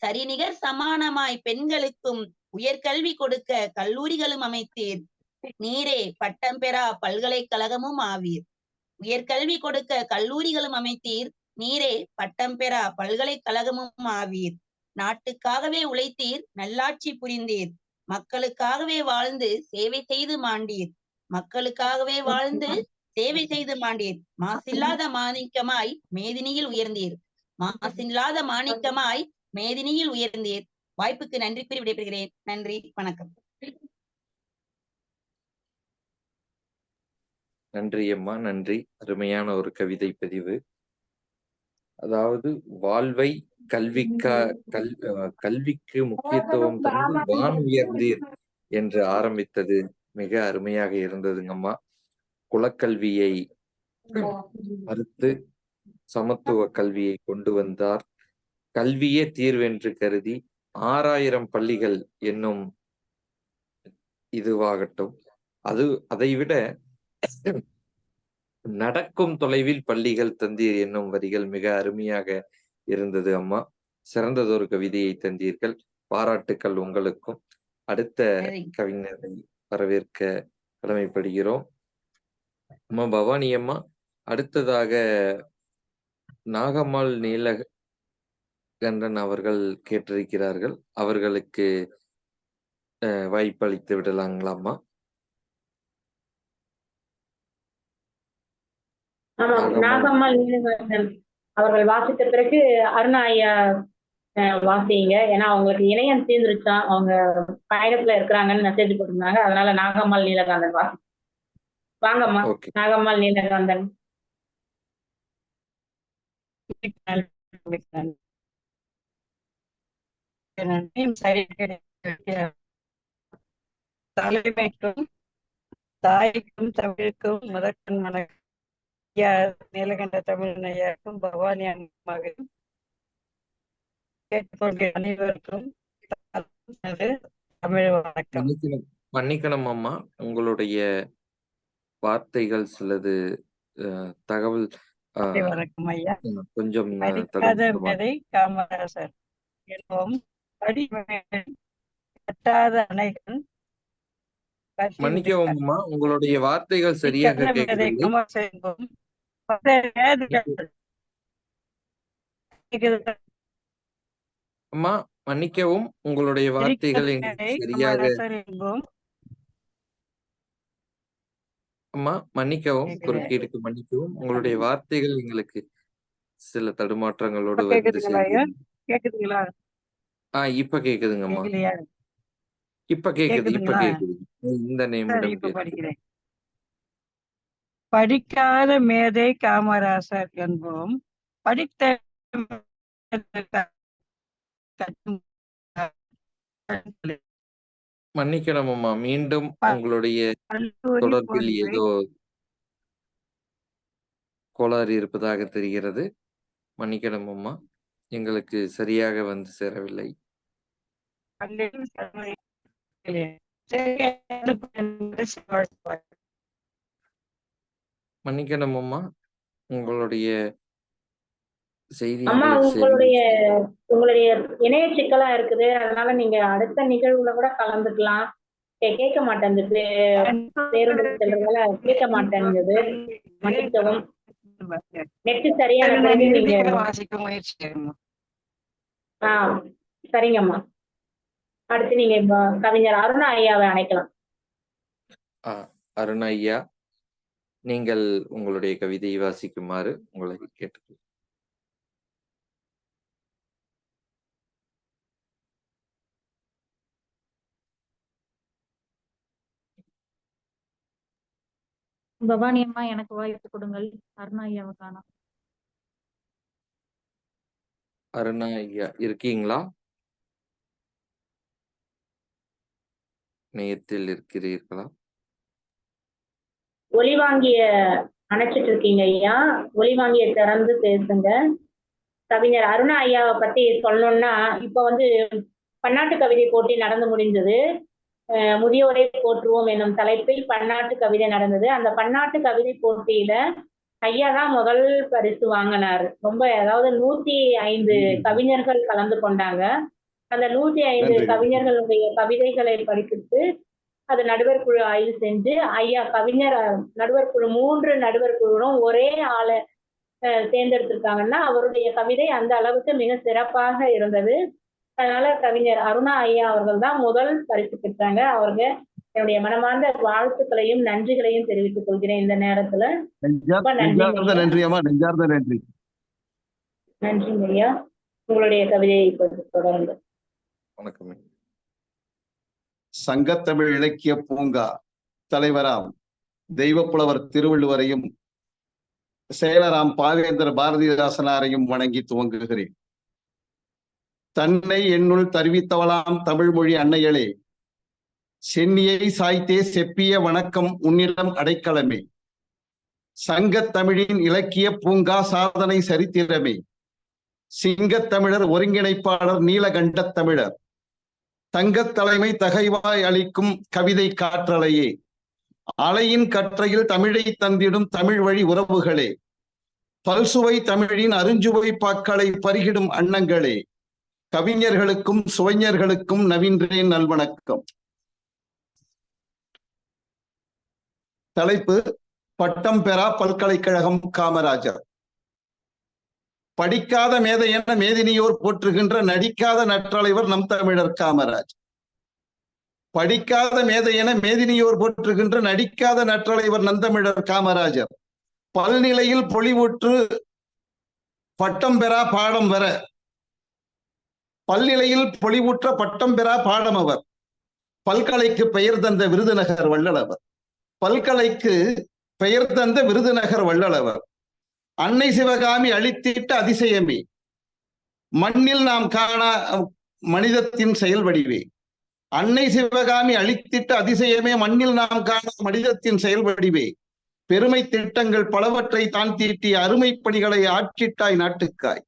சரிநிகர் சமானமாய் பெண்களுக்கும் உயர்கல்வி கொடுக்க கல்லூரிகளும் அமைத்தீர். நீரே பட்டம் பெறா பல்கலைக்கழகமும் ஆவீர், உயர்கல்வி கொடுக்க கல்லூரிகளும் அமைத்தீர். நீரே பட்டம் பெறா பல்கலைக்கழகமும் ஆவீர். நாட்டுக்காகவே உழைத்தீர், நல்லாட்சி புரிந்தீர், மக்களுக்காகவே வாழ்ந்து சேவை செய்து மாண்டீர், மக்களுக்காகவே வாழ்ந்து சேவை செய்து மாண்டீர். மாசில்லாத மாணிக்கமாய் மேதினியில் உயர்ந்தீர், மாசில்லாத மாணிக்கமாய் மேதினியில் உயர்ந்தீர். வாய்ப்புக்கு நன்றி கூறி விடைபெறுகிறேன். நன்றி, வணக்கம். நன்றி அம்மா, நன்றி. அருமையான ஒரு கவிதை பதிவு. அதாவது வாழ்வை கல்விக்கு முக்கியத்துவம் தந்து வான் உயர்ந்தீர் என்று ஆரம்பித்தது மிக அருமையாக இருந்ததுங்கம்மா. குலக்கல்வியை மறுத்து சமத்துவ கல்வியை கொண்டு வந்தார். கல்வியே தீர்வென்று கருதி 6000 பள்ளிகள் என்னும் இதுவாகட்டும், அதைவிட நடக்கும் தொலைவில் பள்ளிகள் தந்தீர் என்னும் வரிகள் மிக அருமையாக இருந்தது அம்மா. சிறந்ததொரு கவிதையை தந்தீர்கள். பாராட்டுக்கள் உங்களுக்கும். அடுத்த கவிஞரை வரவேற்க கடமைப்படுகிறோம். அம்மா பவானி அம்மா, அடுத்ததாக நாகம்மாள் நீலகண்டன் அவர்கள் கேட்டிருக்கிறார்கள். அவர்களுக்கு வாய்ப்பளித்து விடலாங்களாம்மா? ஆமாம், நாகம்மாள் நீலகண்டன் அவர்கள் வாசித்த பிறகு அருணா ஐயா வாசிங்க. ஏன்னா அவங்களுக்கு இணையம் தீர்ந்துருச்சான், அவங்க பயணத்துல இருக்கிறாங்கன்னு மெசேஜ் போட்டிருந்தாங்க. அதனால நாகம்மாள் நீலகண்டன் வாங்கம்மா. நாகம்மாள் நீலகண்டன். தலைமைக்கும் தாய்க்கும் தமிழுக்கும் முதற்கண் வணக்கம். நீலகண்ட தமிழ் ஐயாவுக்கும் பவானி அம்மாவுக்கும் கேட்டுக்கொள்கிற அனைவருக்கும் தமிழ் வணக்கம். மன்னிக்கணும் அம்மா, உங்களுடைய வார்த்தைகள் சிலது தகவல் வணக்கம் ஐயா. கொஞ்சம் படிக்காத மேதை காமராசர் என்போம். கட்டாத அணைகள். மன்னிக்கவும் அம்மா, உங்களுடைய வார்த்தைகள் சரியாக கேட்கவில்லை. அம்மா மன்னிக்கவும், உங்களுடைய வார்த்தைகள் சரியாக. அம்மா மன்னிக்கவும், குறுக்கீடுக்கு மன்னிக்கவும், உங்களுடைய வார்த்தைகள் எங்களுக்கு சில தடுமாற்றங்களோடு வந்து கேக்குதுங்களா? இப்ப கேக்குதுங்கம்மா. இப்ப கேக்குது. இந்த நிமிடம் படிக்கிறேன். படிக்காத மேதை காமராசர் என்போம். படித்த மன்னிக்கணும் அம்மா, மீண்டும் உங்களுடைய தொடர்பில் ஏதோ கோளாறு இருப்பதாக தெரிகிறது. மன்னிக்கணும் அம்மா, எங்களுக்கு சரியாக வந்து சேரவில்லை. மன்னிக்கணும் அம்மா, உங்களுடைய செய்தி அம்மா உங்களுடைய இணைய சிக்கலா இருக்குது. அதனால நீங்க அடுத்த நிகழ்வுல கூட கலந்துக்கலாம். கேட்க மாட்டேங்குது, பேருந்து செல்றதுனால கேட்க மாட்டேங்குது. மன்னிக்கவும். நெட் சரியான நீங்க சரிங்கம்மா. அடுத்து நீங்க கவிஞர் அருணா ஐயாவை அழைக்கலாம். அருணா ஐயா, நீங்கள் உங்களுடைய கவிதையை வாசிக்குமாறு உங்களை கேட்டுக்கொள்கிறேன். பவானி அம்மா, எனக்கு வாய்ப்பு கொடுங்கள். அருணா ஐயாவை காணோம். அருணா ஐயா இருக்கீங்களா? நேயத்தில் இருக்கிறீர்களா? ஒலிவாங்கிய அணைச்சிட்டு இருக்கீங்க ஐயா. ஒலிவாங்கிய திறந்து பேசுங்க. கவிஞர் அருணா ஐயாவை பத்தி சொல்லணும்னா, இப்ப பன்னாட்டு கவிதை போட்டி நடந்து முடிந்தது. முதியோரை போற்றுவோம் என்னும் தலைப்பில் பன்னாட்டு கவிதை நடந்தது. அந்த பன்னாட்டு கவிதை போட்டியில ஐயா தான் முதல் பரிசு வாங்கினார். அதாவது 105 கவிஞர்கள் கலந்து கொண்டாங்க. அந்த 105 கவிஞர்களுடைய கவிதைகளை படிப்பித்து அது நடுவர் குழு ஆய்வு செஞ்சு ஐயா நடுவர் குழு 3 நடுவர் குழுவும் ஒரே ஆளை தேர்ந்தெடுத்திருக்காங்கன்னா அவருடைய கவிதை அந்த அளவுக்கு மிக சிறப்பாக இருந்தது. அதனால கவிஞர் அருணா ஐயா அவர்கள் தான் முதல் பரிசு பெற்றாங்க. அவருக்கு என்னுடைய மனமார்ந்த வாழ்த்துக்களையும் நன்றிகளையும் தெரிவித்துக் கொள்கிறேன் இந்த நேரத்துல. நன்றிங்க ஐயா. உங்களுடைய கவிதையை தொடர்ந்து. வணக்கம். சங்கத்தமிழ் இலக்கிய பூங்கா தலைவராம் தெய்வப்புலவர் திருவள்ளுவரையும் செயலராம் பாவேந்தர் பாரதிதாசனாரையும் வணங்கி துவங்குகிறேன். தன்னை என்னுள் தருவித்தவளாம் தமிழ்மொழி அன்னைகளே, சென்னியை சாய்த்தே செப்பிய வணக்கம் உன்னிடம் அடைக்கலமே. சங்கத் தமிழின் இலக்கிய பூங்கா சாதனை சரித்திரமே. சிங்கத் தமிழர் ஒருங்கிணைப்பாளர் நீலகண்டத் தமிழர். தங்கத் தலைமை தகைவாய் அளிக்கும் கவிதை காற்றலையே. அலையின் கற்றையில் தமிழை தந்திடும் தமிழ் வழி உறவுகளே. பல்சுவை தமிழின் அருஞ்சுவை பாக்களை பருகிடும் அன்னங்களே. கவிஞர்களுக்கும் சுவைஞர்களுக்கும் நவீன்றேன் நல்வணக்கம். தலைப்பு: பட்டம் பெறா பல்கலைக்கழகம் காமராஜர். படிக்காத மேதை என மேதினியோர் போற்றுகின்ற நடிக்காத நற்றலைவர் நம் தமிழர் காமராஜ். படிக்காத மேதை என மேதினியோர் போற்றுகின்ற நடிக்காத நற்றலைவர் நந்தமிழர் காமராஜர். பல்நிலையில் பொலிவுற்று பட்டம் பெறா பாடம் வர. பல்நிலையில் பொலிவுற்ற பட்டம் பெறா பாடம் அவர். பல்கலைக்கு பெயர் தந்த விருதுநகர் வள்ளலவர். பல்கலைக்கு பெயர் தந்த விருதுநகர் வள்ளலவர். அன்னை சிவகாமி அளித்திட்ட அதிசயமே. மண்ணில் நாம் காணா மனிதத்தின் செயல் வடிவே. அன்னை சிவகாமி அளித்திட்ட அதிசயமே, மண்ணில் நாம் காணா மனிதத்தின் செயல் வடிவே. பெருமை திட்டங்கள் பலவற்றை தான் தீட்டிய அருமை பணிகளை ஆற்றிட்டாய் நாட்டுக்காய்.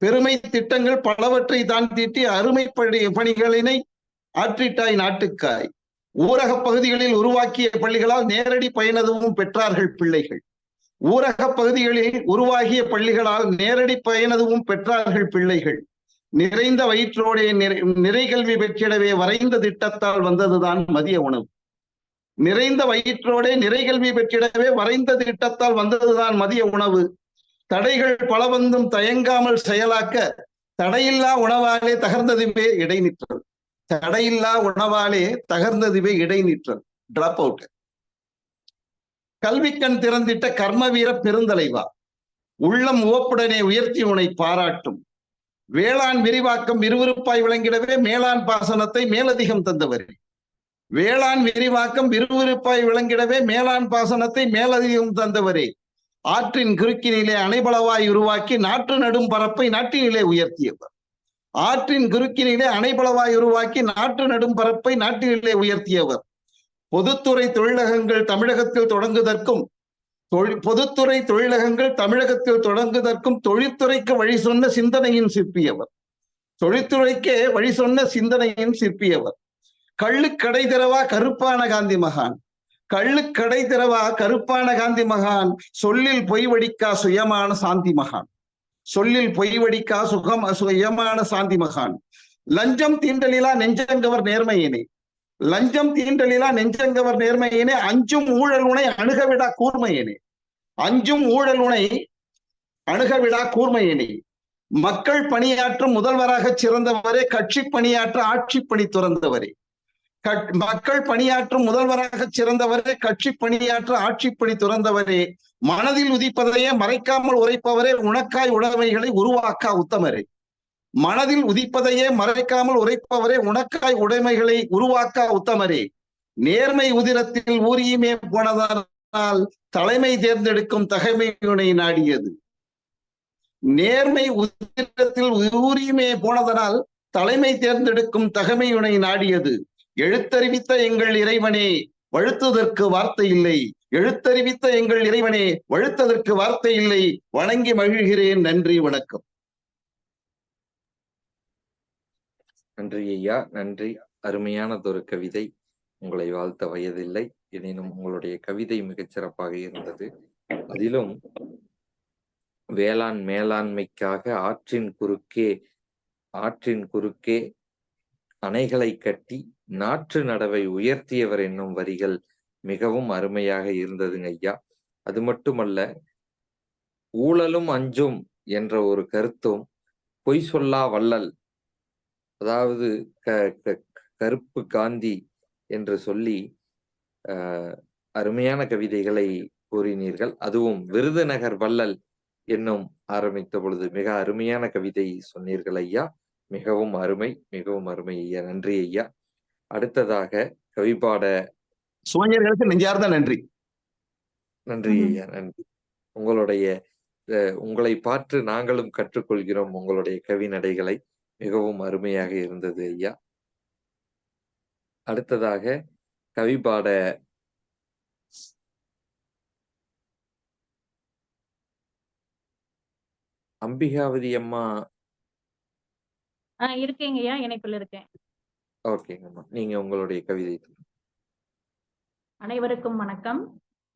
பெருமை திட்டங்கள் பலவற்றை தான் தீட்டிய அருமை பணிகளினை ஆற்றிட்டாய் நாட்டுக்காய். ஊரக பகுதிகளில் உருவாக்கிய பள்ளிகளால் நேரடி பயனதுவும் பெற்றார்கள் பிள்ளைகள். ஊரக பகுதிகளில் உருவாகிய பள்ளிகளால் நேரடி பயனதுவும் பெற்றார்கள் பிள்ளைகள். நிறைந்த வயிற்றோடே நிறைகல்வி பெற்றிடவே வரைந்த திட்டத்தால் வந்ததுதான் மதிய உணவு. நிறைந்த வயிற்றோடே நிறைகல்வி பெற்றிடவே வரைந்த திட்டத்தால் வந்ததுதான் மதிய உணவு. தடைகள் பல வந்தும் தயங்காமல் செயலாக்க தடையில்லா உணவாலே தகர்ந்ததுவே இடைநிற்றல். தடையில்லா உணவாலே தகர்ந்ததுவே இடைநிற்றல். Drop out. கல்விக்கண் திறந்திட்ட கர்ம வீர பெருந்தலைவா, உள்ளம் உவப்புடனே உயர்த்தி உனை பாராட்டும். வேளாண் விரிவாக்கம் விறுவிறுப்பாய் விளங்கிடவே மேலாண் பாசனத்தை மேலதிகம் தந்தவரே. வேளாண் விரிவாக்கம் விறுவிறுப்பாய் விளங்கிடவே மேலாண் பாசனத்தை மேலதிகம் தந்தவரே. ஆற்றின் குறுக்கினிலே அணைபளவாய் உருவாக்கி நாற்று நடும் பரப்பை நாட்டினிலே உயர்த்தியவர். ஆற்றின் குறுக்கினிலே அணைபளவாய் உருவாக்கி நாற்று நடும் பரப்பை நாட்டினிலே உயர்த்தியவர். பொதுத்துறை தொழிலகங்கள் தமிழகத்தில் தொடங்குவதற்கும் பொதுத்துறை தொழிலகங்கள் தமிழகத்தில் தொடங்குவதற்கும் தொழில்துறைக்கு வழி சொன்ன சிந்தனையின் சிற்பியவர். தொழில்துறைக்கே வழி சொன்ன சிந்தனையின் சிற்பியவர். கள்ளுக்கடை திறவா கருப்பான காந்தி மகான். கள்ளுக்கடை திறவா கருப்பான காந்தி மகான். சொல்லில் பொய்வடிக்கா சுயமான சாந்தி மகான். சொல்லில் பொய்வடிக்கா சுயமான சாந்தி மகான். லஞ்சம் தீண்டலிலா நெஞ்சங்கவர் நேர்மையினை. லஞ்சம் தீண்டலிலா நெஞ்சங்கவர் நேர்மையினே. அஞ்சும் ஊழல் உனை அணுகவிடா கூர்மையினே. அஞ்சும் ஊழல் உனை அணுகவிடா கூர்மையினே. மக்கள் பணியாற்றும் முதல்வராக சிறந்தவரே. கட்சி பணியாற்ற ஆட்சி பணி துறந்தவரே. மக்கள் பணியாற்றும் முதல்வராக சிறந்தவரே. கட்சி பணியாற்ற ஆட்சி பணி துறந்தவரே. மனதில் உதிப்பதையே மறைக்காமல் உரைப்பவரே. உனக்காய் உடைமைகளை உருவாக்கா உத்தமரே. மனதில் உதிப்பதையே மறைக்காமல் உரைப்பவரே. உனக்காய் உடைமைகளை உருவாக்கா உத்தமரே. நேர்மை உதிரத்தில் ஊறியுமே போனதனால் தலைமை தேர்ந்தெடுக்கும் தகைமையுனை நாடியது. நேர்மை உதிரத்தில் ஊறியுமே போனதனால் தலைமை தேர்ந்தெடுக்கும் தகைமையுனை நாடியது. எழுத்தறிவித்த எங்கள் இறைவனே வழுத்துவதற்கு வார்த்தை இல்லை. எழுத்தறிவித்த எங்கள் இறைவனே வழுத்ததற்கு வார்த்தை இல்லை. வணங்கி மகிழ்கிறேன். நன்றி, வணக்கம். நன்றி ஐயா, நன்றி. அருமையானதொரு கவிதை. உங்களை வாழ்த்த வயதில்லை. எனினும் உங்களுடைய கவிதை மிகச் சிறப்பாக இருந்தது. அதிலும் வேளாண் மேலாண்மைக்காக ஆற்றின் குறுக்கே அணைகளை கட்டி நாற்று நடவை உயர்த்தியவர் என்னும் வரிகள் மிகவும் அருமையாக இருந்ததுங்க ஐயா. அது மட்டுமல்ல, ஊழலும் அஞ்சும் என்ற ஒரு கருத்தும் பொய் சொல்லா வள்ளல், அதாவது கருப்பு காந்தி என்று சொல்லி அருமையான கவிதைகளை கூறினீர்கள். அதுவும் விருதுநகர் வள்ளல் என்னும் ஆரம்பித்த பொழுது மிக அருமையான கவிதை சொன்னீர்கள் ஐயா. மிகவும் அருமை, மிகவும் அருமை ஐயா. நன்றி ஐயா. அடுத்ததாக கவிபாட சுவஞர்களுக்கு நெஞ்சார்ந்த நன்றி. நன்றி ஐயா, நன்றி. உங்களை பார்த்து நாங்களும் கற்றுக்கொள்கிறோம் உங்களுடைய கவி நடைகளை. மிகவும் அருமையாக இருந்தது ஐயா. அடுத்ததாக கவி பாட அம்பிகாவதி அம்மா. இருக்கேங்கய்யா, இணைப்பில் இருக்கேன். ஓகேங்கம்மா, நீங்க உங்களுடைய கவிதை. அனைவருக்கும் வணக்கம்.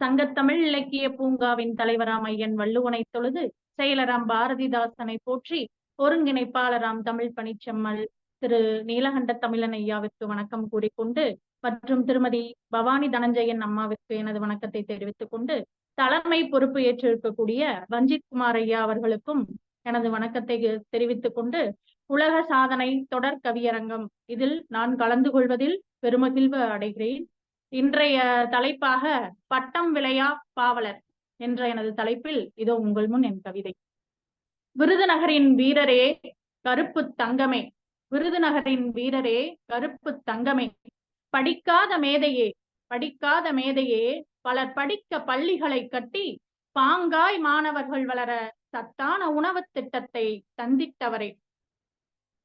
சங்கத்தமிழ் இலக்கிய பூங்காவின் தலைவராம் ஐயன் வள்ளுவனை தொழுது, செயலராம் பாரதிதாசனை போற்றி, ஒருங்கிணைப்பாளராம் தமிழ் பணிச்செம்மல் திரு நீலகண்ட தமிழன் ஐயாவிற்கு வணக்கம் கூறிக்கொண்டு, மற்றும் திருமதி பவானி தனஞ்சயன் அம்மாவிற்கு எனது வணக்கத்தை தெரிவித்துக் கொண்டு, தலைமை பொறுப்பு ஏற்றிருக்கக்கூடிய ரஞ்சித் குமார் ஐயா அவர்களுக்கும் எனது வணக்கத்தை தெரிவித்துக் கொண்டு, உலக சாதனை தொடர் கவியரங்கம் இதில் நான் கலந்து கொள்வதில் பெருமகிழ்வு அடைகிறேன். இன்றைய தலைப்பாக பட்டம் விளையா பாவலர் என்ற எனது தலைப்பில் இதோ உங்கள் முன் என் கவிதை. விருதுநகரின் வீரரே கருப்பு தங்கமே, விருதுநகரின் வீரரே கருப்பு தங்கமே, படிக்காத மேதையே படிக்காத மேதையே, பலர் படிக்க பள்ளிகளை கட்டி பாங்காய் மாணவர்கள் வளர சத்தான உணவு திட்டத்தை தந்திட்டவரே.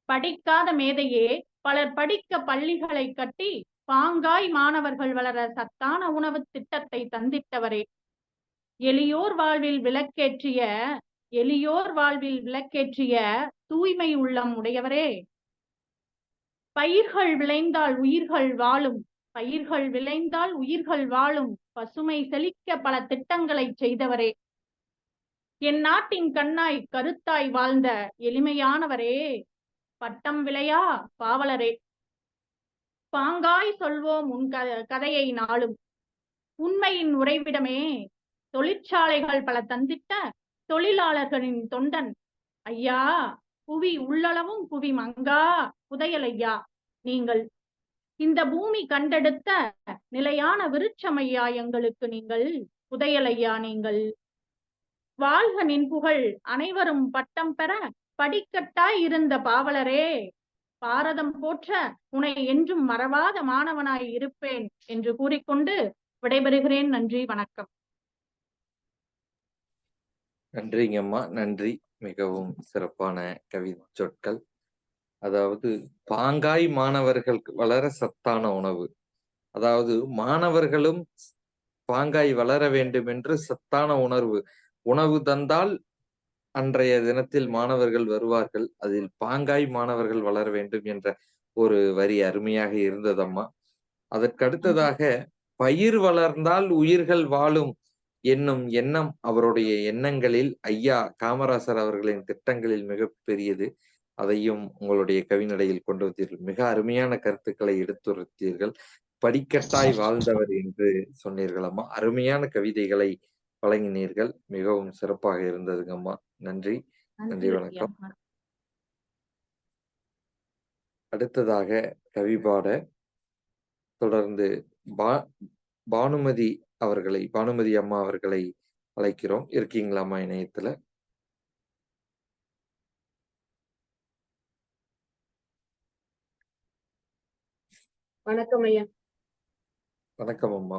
படிக்காத மேதையே, பலர் படிக்க பள்ளிகளை கட்டி பாங்காய் மாணவர்கள் வளர சத்தான உணவு திட்டத்தை தந்திட்டவரே. எளியோர் வாழ்வில் விளக்கேற்றிய தூய்மை உள்ளம் உடையவரே. பயிர்கள் விளைந்தால் உயிர்கள் வாழும் பசுமை செழிக்க பல திட்டங்களை செய்தவரே. என் நாட்டின் கண்ணாய் கருத்தாய் வாழ்ந்த எளிமையானவரே. பட்டம் விளையா பாவலரே. பாங்காய் சொல்வோம் உன் கதையை நாளும், உண்மையின் உறைவிடமே. தொழிற்சாலைகள் பல தந்திட்ட தொழிலாளர்களின் தொண்டன் ஐயா. புவி உள்ளளவும் புவி மங்கா புதையல் ஐயா நீங்கள். இந்த பூமி கண்டெடுத்த நிலையான விருட்சம் ஐயா எங்களுக்கு நீங்கள். புதையல் ஐயா நீங்கள். வாழ்க நின் புகழ் அனைவரும் பட்டம் பெற படிக்கட்டாய் இருந்த பாவலரே. பாரதம் போற்ற உன்னை என்றும் மறவாத மாணவனாய் இருப்பேன் என்று கூறிக்கொண்டு விடைபெறுகிறேன். நன்றி, வணக்கம். நன்றிங்கம்மா, நன்றி. மிகவும் சிறப்பான கவிதை சொற்கள். அதாவது பாங்காய் மாணவர்கள் வளர சத்தான உணவு, அதாவது மாணவர்களும் பாங்காய் வளர வேண்டும் என்று சத்தான உணவு தந்தால் அன்றைய தினத்தில் மாணவர்கள் வருவார்கள். அதில் பாங்காய் மாணவர்கள் வளர வேண்டும் என்ற ஒரு வரி அருமையாக இருந்ததம்மா. அதற்கடுத்ததாக பயிர் வளர்ந்தால் உயிர்கள் வாழும் என்னும் எண்ணம் அவருடைய எண்ணங்களில் ஐயா காமராசர் அவர்களின் திட்டங்களில் மிக பெரியது. அதையும் உங்களுடைய கவிநடையில் கொண்டு வந்தீர்கள். மிக அருமையான கருத்துக்களை எடுத்துரைத்தீர்கள். படிக்கட்டாய் வாழ்ந்தவர் என்று சொன்னீர்கள் அம்மா. அருமையான கவிதைகளை வழங்கினீர்கள். மிகவும் சிறப்பாக இருந்ததுங்க அம்மா. நன்றி, நன்றி, வணக்கம். அடுத்ததாக கவி பாட தொடர்ந்து பானுமதி அம்மா அவர்களை அழைக்கிறோம். இருக்கீங்களாம்மா இணையத்துல? வணக்கம் ஐயா. வணக்கம் அம்மா.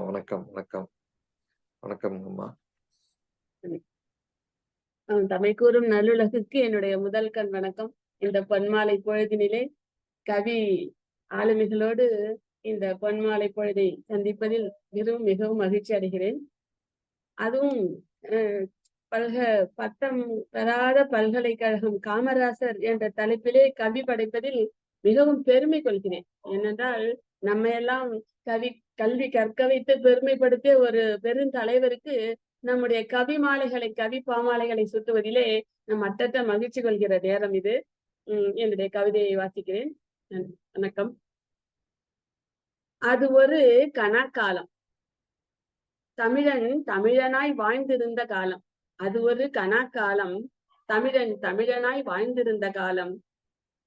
வணக்கம் அம்மா. தமிழ் கூறும் நல்லுலகுக்கு என்னுடைய முதல் கண் வணக்கம். இந்த பொன்மாலை பொழுதினிலே கவி ஆளுமைகளோடு இந்த பொன்மாலை பொழுதை சந்திப்பதில் மிகவும் மகிழ்ச்சி அடைகிறேன். அதுவும் பட்டம் பெறாத பல்கலைக்கழகம் காமராசர் என்ற தலைப்பிலே கவி படைப்பதில் மிகவும் பெருமை கொள்கிறேன். ஏனென்றால் நம்ம எல்லாம் கல்வி கற்க வைத்து பெருமைப்படுத்திய ஒரு பெருந்தலைவருக்கு நம்முடைய கவி பாமாலைகளை சுட்டுவதிலே நம் அட்டற்ற மகிழ்ச்சி கொள்கிற நேரம் இது. என்னுடைய கவிதையை வாசிக்கிறேன். வணக்கம். அது ஒரு கணக்காலம், தமிழனாய் வாழ்ந்திருந்த காலம். அது ஒரு கணக்காலம், தமிழனாய் வாழ்ந்திருந்த காலம்.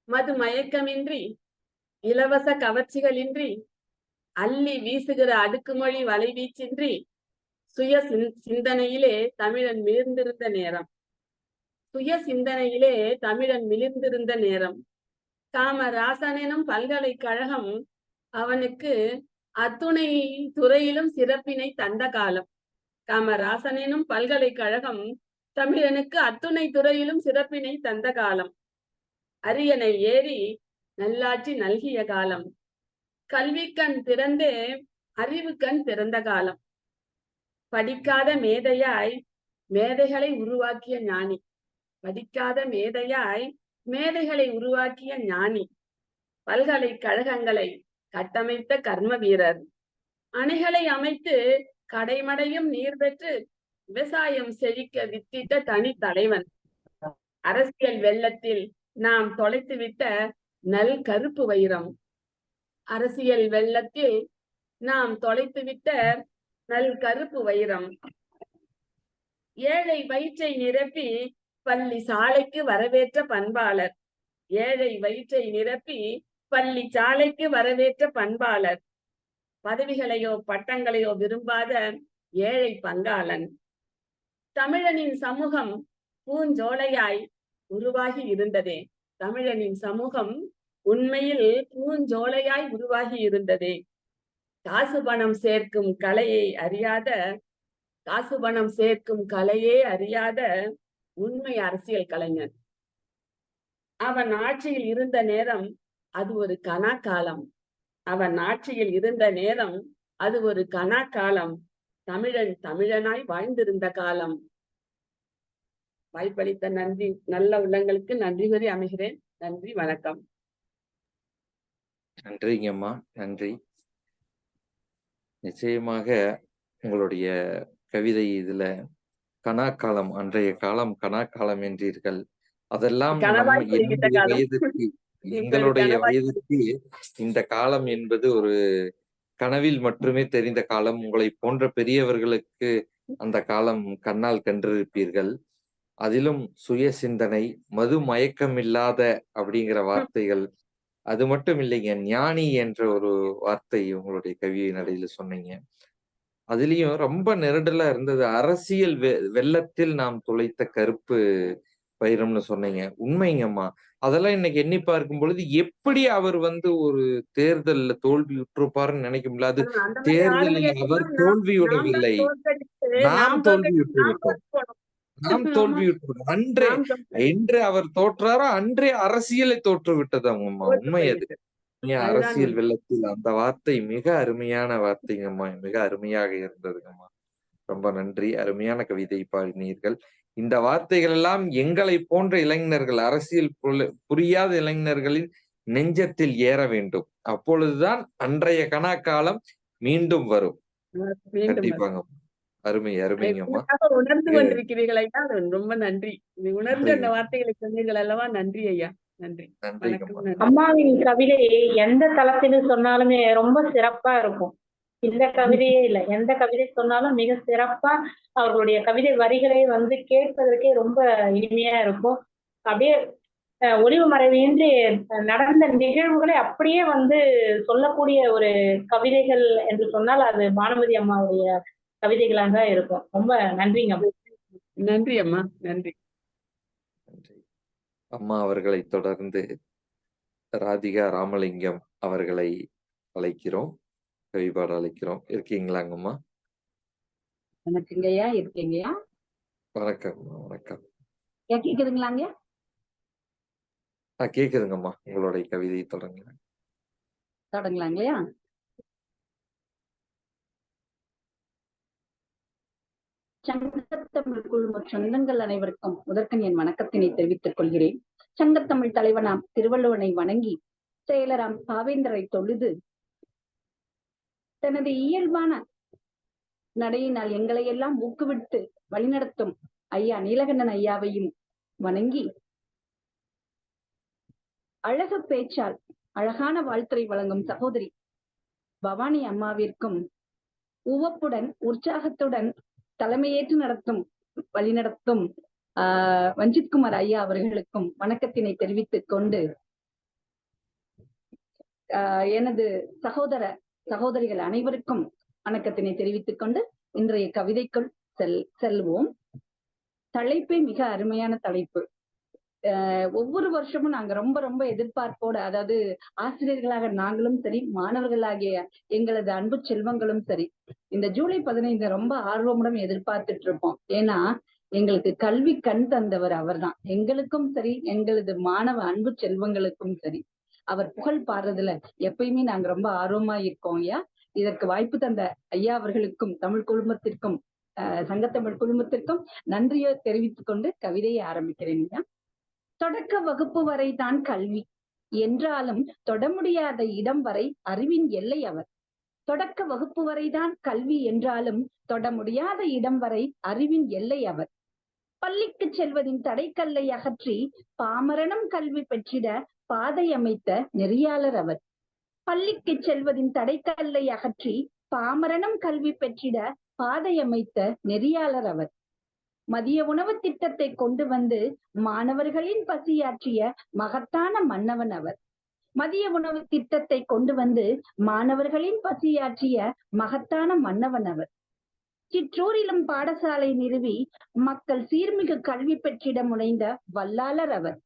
மது மயக்கமின்றி, இலவச கவர்ச்சிகளின்றி, அள்ளி வீசுகிற அடுக்குமொழி வலைவீச்சின்றி, சுய சிந்தனையிலே தமிழன் மிளிர்ந்திருந்த நேரம். காமராசனும் பல்கலைக்கழகம் அவனுக்கு அத்துணை துறையிலும் சிறப்பினை தந்த காலம். காமராசனும் பல்கலைக்கழகம் தமிழனுக்கு அத்துணை துறையிலும் சிறப்பினை தந்த காலம். அரியணை ஏறி நல்லாட்சி நல்கிய காலம். கல்விக்கண் திறந்தே அறிவுக்கண் திறந்த காலம். படிக்காத மேதையாய் மேதைகளை உருவாக்கிய ஞானி. படிக்காத மேதையாய் மேதைகளை உருவாக்கிய ஞானி. பல்கலைக்கழகங்களை கட்டமைத்த கர்ம வீரர். அணைகளை அமைத்து கடைமடையும் நீர் பெற்று விவசாயம் செழிக்க வித்திட்ட தனி தலைவன். அரசியல் வெள்ளத்தில் நாம் தொலைத்துவிட்ட நல் கருப்பு வைரம். அரசியல் வெள்ளத்தில் நாம் தொலைத்துவிட்ட நல் கருப்பு வைரம். ஏழை வயிற்றை நிரப்பி பள்ளி சாலைக்கு வரவேற்ற பண்பாளர். ஏழை வயிற்றை நிரப்பி பள்ளி சாலைக்கு வரவேற்ற பண்பாளர். பதவிகளையோ பட்டங்களையோ விரும்பாத ஏழை பங்காளன். தமிழனின் சமூகம் பூஞ்சோலையாய் உருவாகி இருந்ததே. தமிழனின் சமூகம் உண்மையில் பூஞ்சோலையாய் உருவாகி இருந்ததே. காசு பணம் சேர்க்கும் கலையை அறியாத காசு பணம் சேர்க்கும் கலையே அறியாத உண்மை அரசியல் கலைஞன். அவன் ஆட்சியில் இருந்த நேரம் அது ஒரு கனாக்காலம். அவன் ஆட்சியில் இருந்த நேரம் அது ஒரு கனாக்காலம். தமிழன் தமிழனாய் வாழ்ந்திருந்த காலம். வாய்ப்பளித்த நன்றி நல்ல உள்ளங்களுக்கு நன்றி கூறி அமைகிறேன். நன்றி, வணக்கம். நன்றிங்கம்மா, நன்றி. நிச்சயமாக உங்களுடைய கவிதை இதுல கனாக்காலம், அன்றைய காலம் கனாக்காலம் என்றீர்கள். அதெல்லாம் கனவாய் பெறுகின்ற என்னுடைய காலம். வயதுக்கு, இப்பொழுது எங்களுடைய கனவாய் வயதுக்கு இந்த காலம் என்பது ஒரு கனவில் மட்டுமே தெரிந்த காலம். உங்களை போன்ற பெரியவர்களுக்கு அந்த காலம் கண்ணால் கண்டிருப்பீர்கள். அதிலும் சுய சிந்தனை, மது மயக்கம் இல்லாத அப்படிங்கிற வார்த்தைகள், அது மட்டும் இல்லைங்க, ஞானி என்ற ஒரு வார்த்தை உங்களுடைய கவிதை நடையில சொன்னீங்க. அதுலயும் ரொம்ப நெருடலா இருந்தது. அரசியல் வெள்ளத்தில் நாம் துளைத்த கருப்பு வைரம்னு சொன்னீங்க. உண்மைங்கம்மா. அதெல்லாம் இன்னைக்கு எண்ணி பார்க்கும் பொழுது எப்படி அவர் ஒரு தேர்தல்ல தோல்வி உற்றிருப்பாருன்னு நினைக்க முடியாது. அந்த மாதிரி தேர்தலில் ஆளுமையை அவர் நாம் தோல்வியுடவில்லை, நாம் தோல்வியுற்று விட்டோம். நாம் தோல்வியுற்று அன்றே என்று அவர் தோற்றாரோ அன்றே அரசியலை தோற்று விட்டதாங்கம்மா. உண்மை அது. அரசியல் வெள்ளத்தில் அந்த வார்த்தை மிக அருமையான வார்த்தைங்கம்மா. மிக அருமையாக இருந்ததுங்கம்மா. ரொம்ப நன்றி. அருமையான கவிதை பாடினீர்கள். இந்த வார்த்தைகள் எல்லாம் எங்களை போன்ற இளைஞர்கள், அரசியல் புரியாத இளைஞர்களின் நெஞ்சத்தில் ஏற வேண்டும். அப்பொழுதுதான் அன்றைய கனாக்காலம் மீண்டும் வரும். கண்டிப்பாங்க. அருமை, அருமைங்கம்மா. உணர்ந்து கொண்டிருக்கிறீர்கள் ஐயா, ரொம்ப நன்றி. உணர்ந்து அந்த வார்த்தைகளை சொன்னீர்கள் அல்லவா? நன்றி ஐயா, நன்றி. அம்மாவின் கவிதை எந்த தளத்தில் சொன்னாலுமே ரொம்ப சிறப்பா இருக்கும். இந்த கவிதையே இல்ல, எந்த கவிதை சொன்னாலும் மிக சிறப்பா அவர்களுடைய கவிதை வரிகளை கேட்பதற்கே ரொம்ப இனிமையா இருக்கும். அப்படியே ஒளிவு மறைவின்றி நடந்த நிகழ்வுகளை அப்படியே சொல்லக்கூடிய ஒரு கவிதைகள் என்று சொன்னால் அது பானுமதி அம்மாவுடைய கவிதைகளாக தான் இருக்கும். ரொம்ப நன்றிங்க. நன்றி அம்மா, நன்றி. அம்மா அவர்களை தொடர்ந்து ராதிகா ராமலிங்கம் அவர்களை அழைக்கிறோம், கவிபாட அழைக்கிறோம். இருக்கீங்களாங்கம்மா? வணக்கங்கய்யா. இருக்கீங்கய்யா? வணக்கம், வணக்கம். கேக்குதுங்களாங்க? கேக்குதுங்கம்மா. உங்களுடைய கவிதையை தொடங்கலாங்கய்யா? சங்கத்தமிழ் குழும சொந்தங்கள் அனைவருக்கும் முதற்கண் என் வணக்கத்தினை தெரிவித்துக் கொள்கிறேன். சங்கத்தமிழ் தலைவனாம் திருவள்ளுவனை வணங்கி செயலராம் பாவேந்தரை தொழுது தனது இயல்பான நடையினால் எங்களை எல்லாம் ஊக்குவிட்டு வழிநடத்தும் ஐயா நீலகண்டன் ஐயாவையும் வணங்கி அழகு பேச்சால் அழகான வாழ்த்துரை வழங்கும் சகோதரி பவானி அம்மாவிற்கும் உவப்புடன் உற்சாகத்துடன் தலைமையேற்று வழிநடத்தும் வஞ்சித்குமார் ஐயா அவர்களுக்கும் வணக்கத்தினை தெரிவித்துக் கொண்டு எனது சகோதரிகள் அனைவருக்கும் வணக்கத்தினை தெரிவித்துக் கொண்டு இன்றைய கவிதைக்குள் செல்வோம். தலைப்பே மிக அருமையான தலைப்பு. ஒவ்வொரு வருஷமும் நாங்க ரொம்ப ரொம்ப எதிர்பார்ப்போட, அதாவது ஆசிரியர்களாக நாங்களும் சரி, மாணவர்களாகிய எங்களது அன்பு செல்வங்களும் சரி, இந்த ஜூலை 15 ரொம்ப ஆர்வமுடன் எதிர்பார்த்துட்டு இருப்போம். ஏன்னா எங்களுக்கு கல்வி கண் தந்தவர் அவர்தான். எங்களுக்கும் சரி, எங்களது மாணவ அன்பு செல்வங்களுக்கும் சரி, அவர் புகழ் பாடுறதுல எப்பயுமே நாங்க ரொம்ப ஆர்வமா இருக்கோம் ஐயா. இதற்கு வாய்ப்பு தந்த ஐயா அவர்களுக்கும் தமிழ் குழுமத்திற்கும் சங்கத்தமிழ் குழுமத்திற்கும் நன்றியை தெரிவித்துக் கொண்டு கவிதையை ஆரம்பிக்கிறேன் ஐயா. தொடக்க வகுப்பு வரை தான் கல்வி என்றாலும் தொட முடியாத இடம் வரை அறிவின் எல்லை அவர். தொடக்க வகுப்பு வரைதான் கல்வி என்றாலும் தொட முடியாத இடம் வரை அறிவின் எல்லை அவர். பள்ளிக்கு செல்வதின் தடைக்கல்லை அகற்றி பாமரனும் கல்வி பெற்றிட பாதை அமைத்த நெறியாளர் அவர். பள்ளிக்கு செல்வதின் தடைக்கல்லை அகற்றி பாமரனும் கல்வி பெற்றிட பாதை அமைத்த நெறியாளர் அவர். மதிய உணவு திட்டத்தை கொண்டு வந்து மாணவர்களின் பசியாற்றிய மகத்தான மன்னவன் அவர். மதிய உணவு திட்டத்தை கொண்டு வந்து மாணவர்களின் பசியாற்றிய மகத்தான மன்னவன் அவர். சிற்றூரிலும் பாடசாலை நிறுவி மக்கள் சீர்மிகு கல்வி பெற்றிட முனைந்த வல்லாளர் அவர்.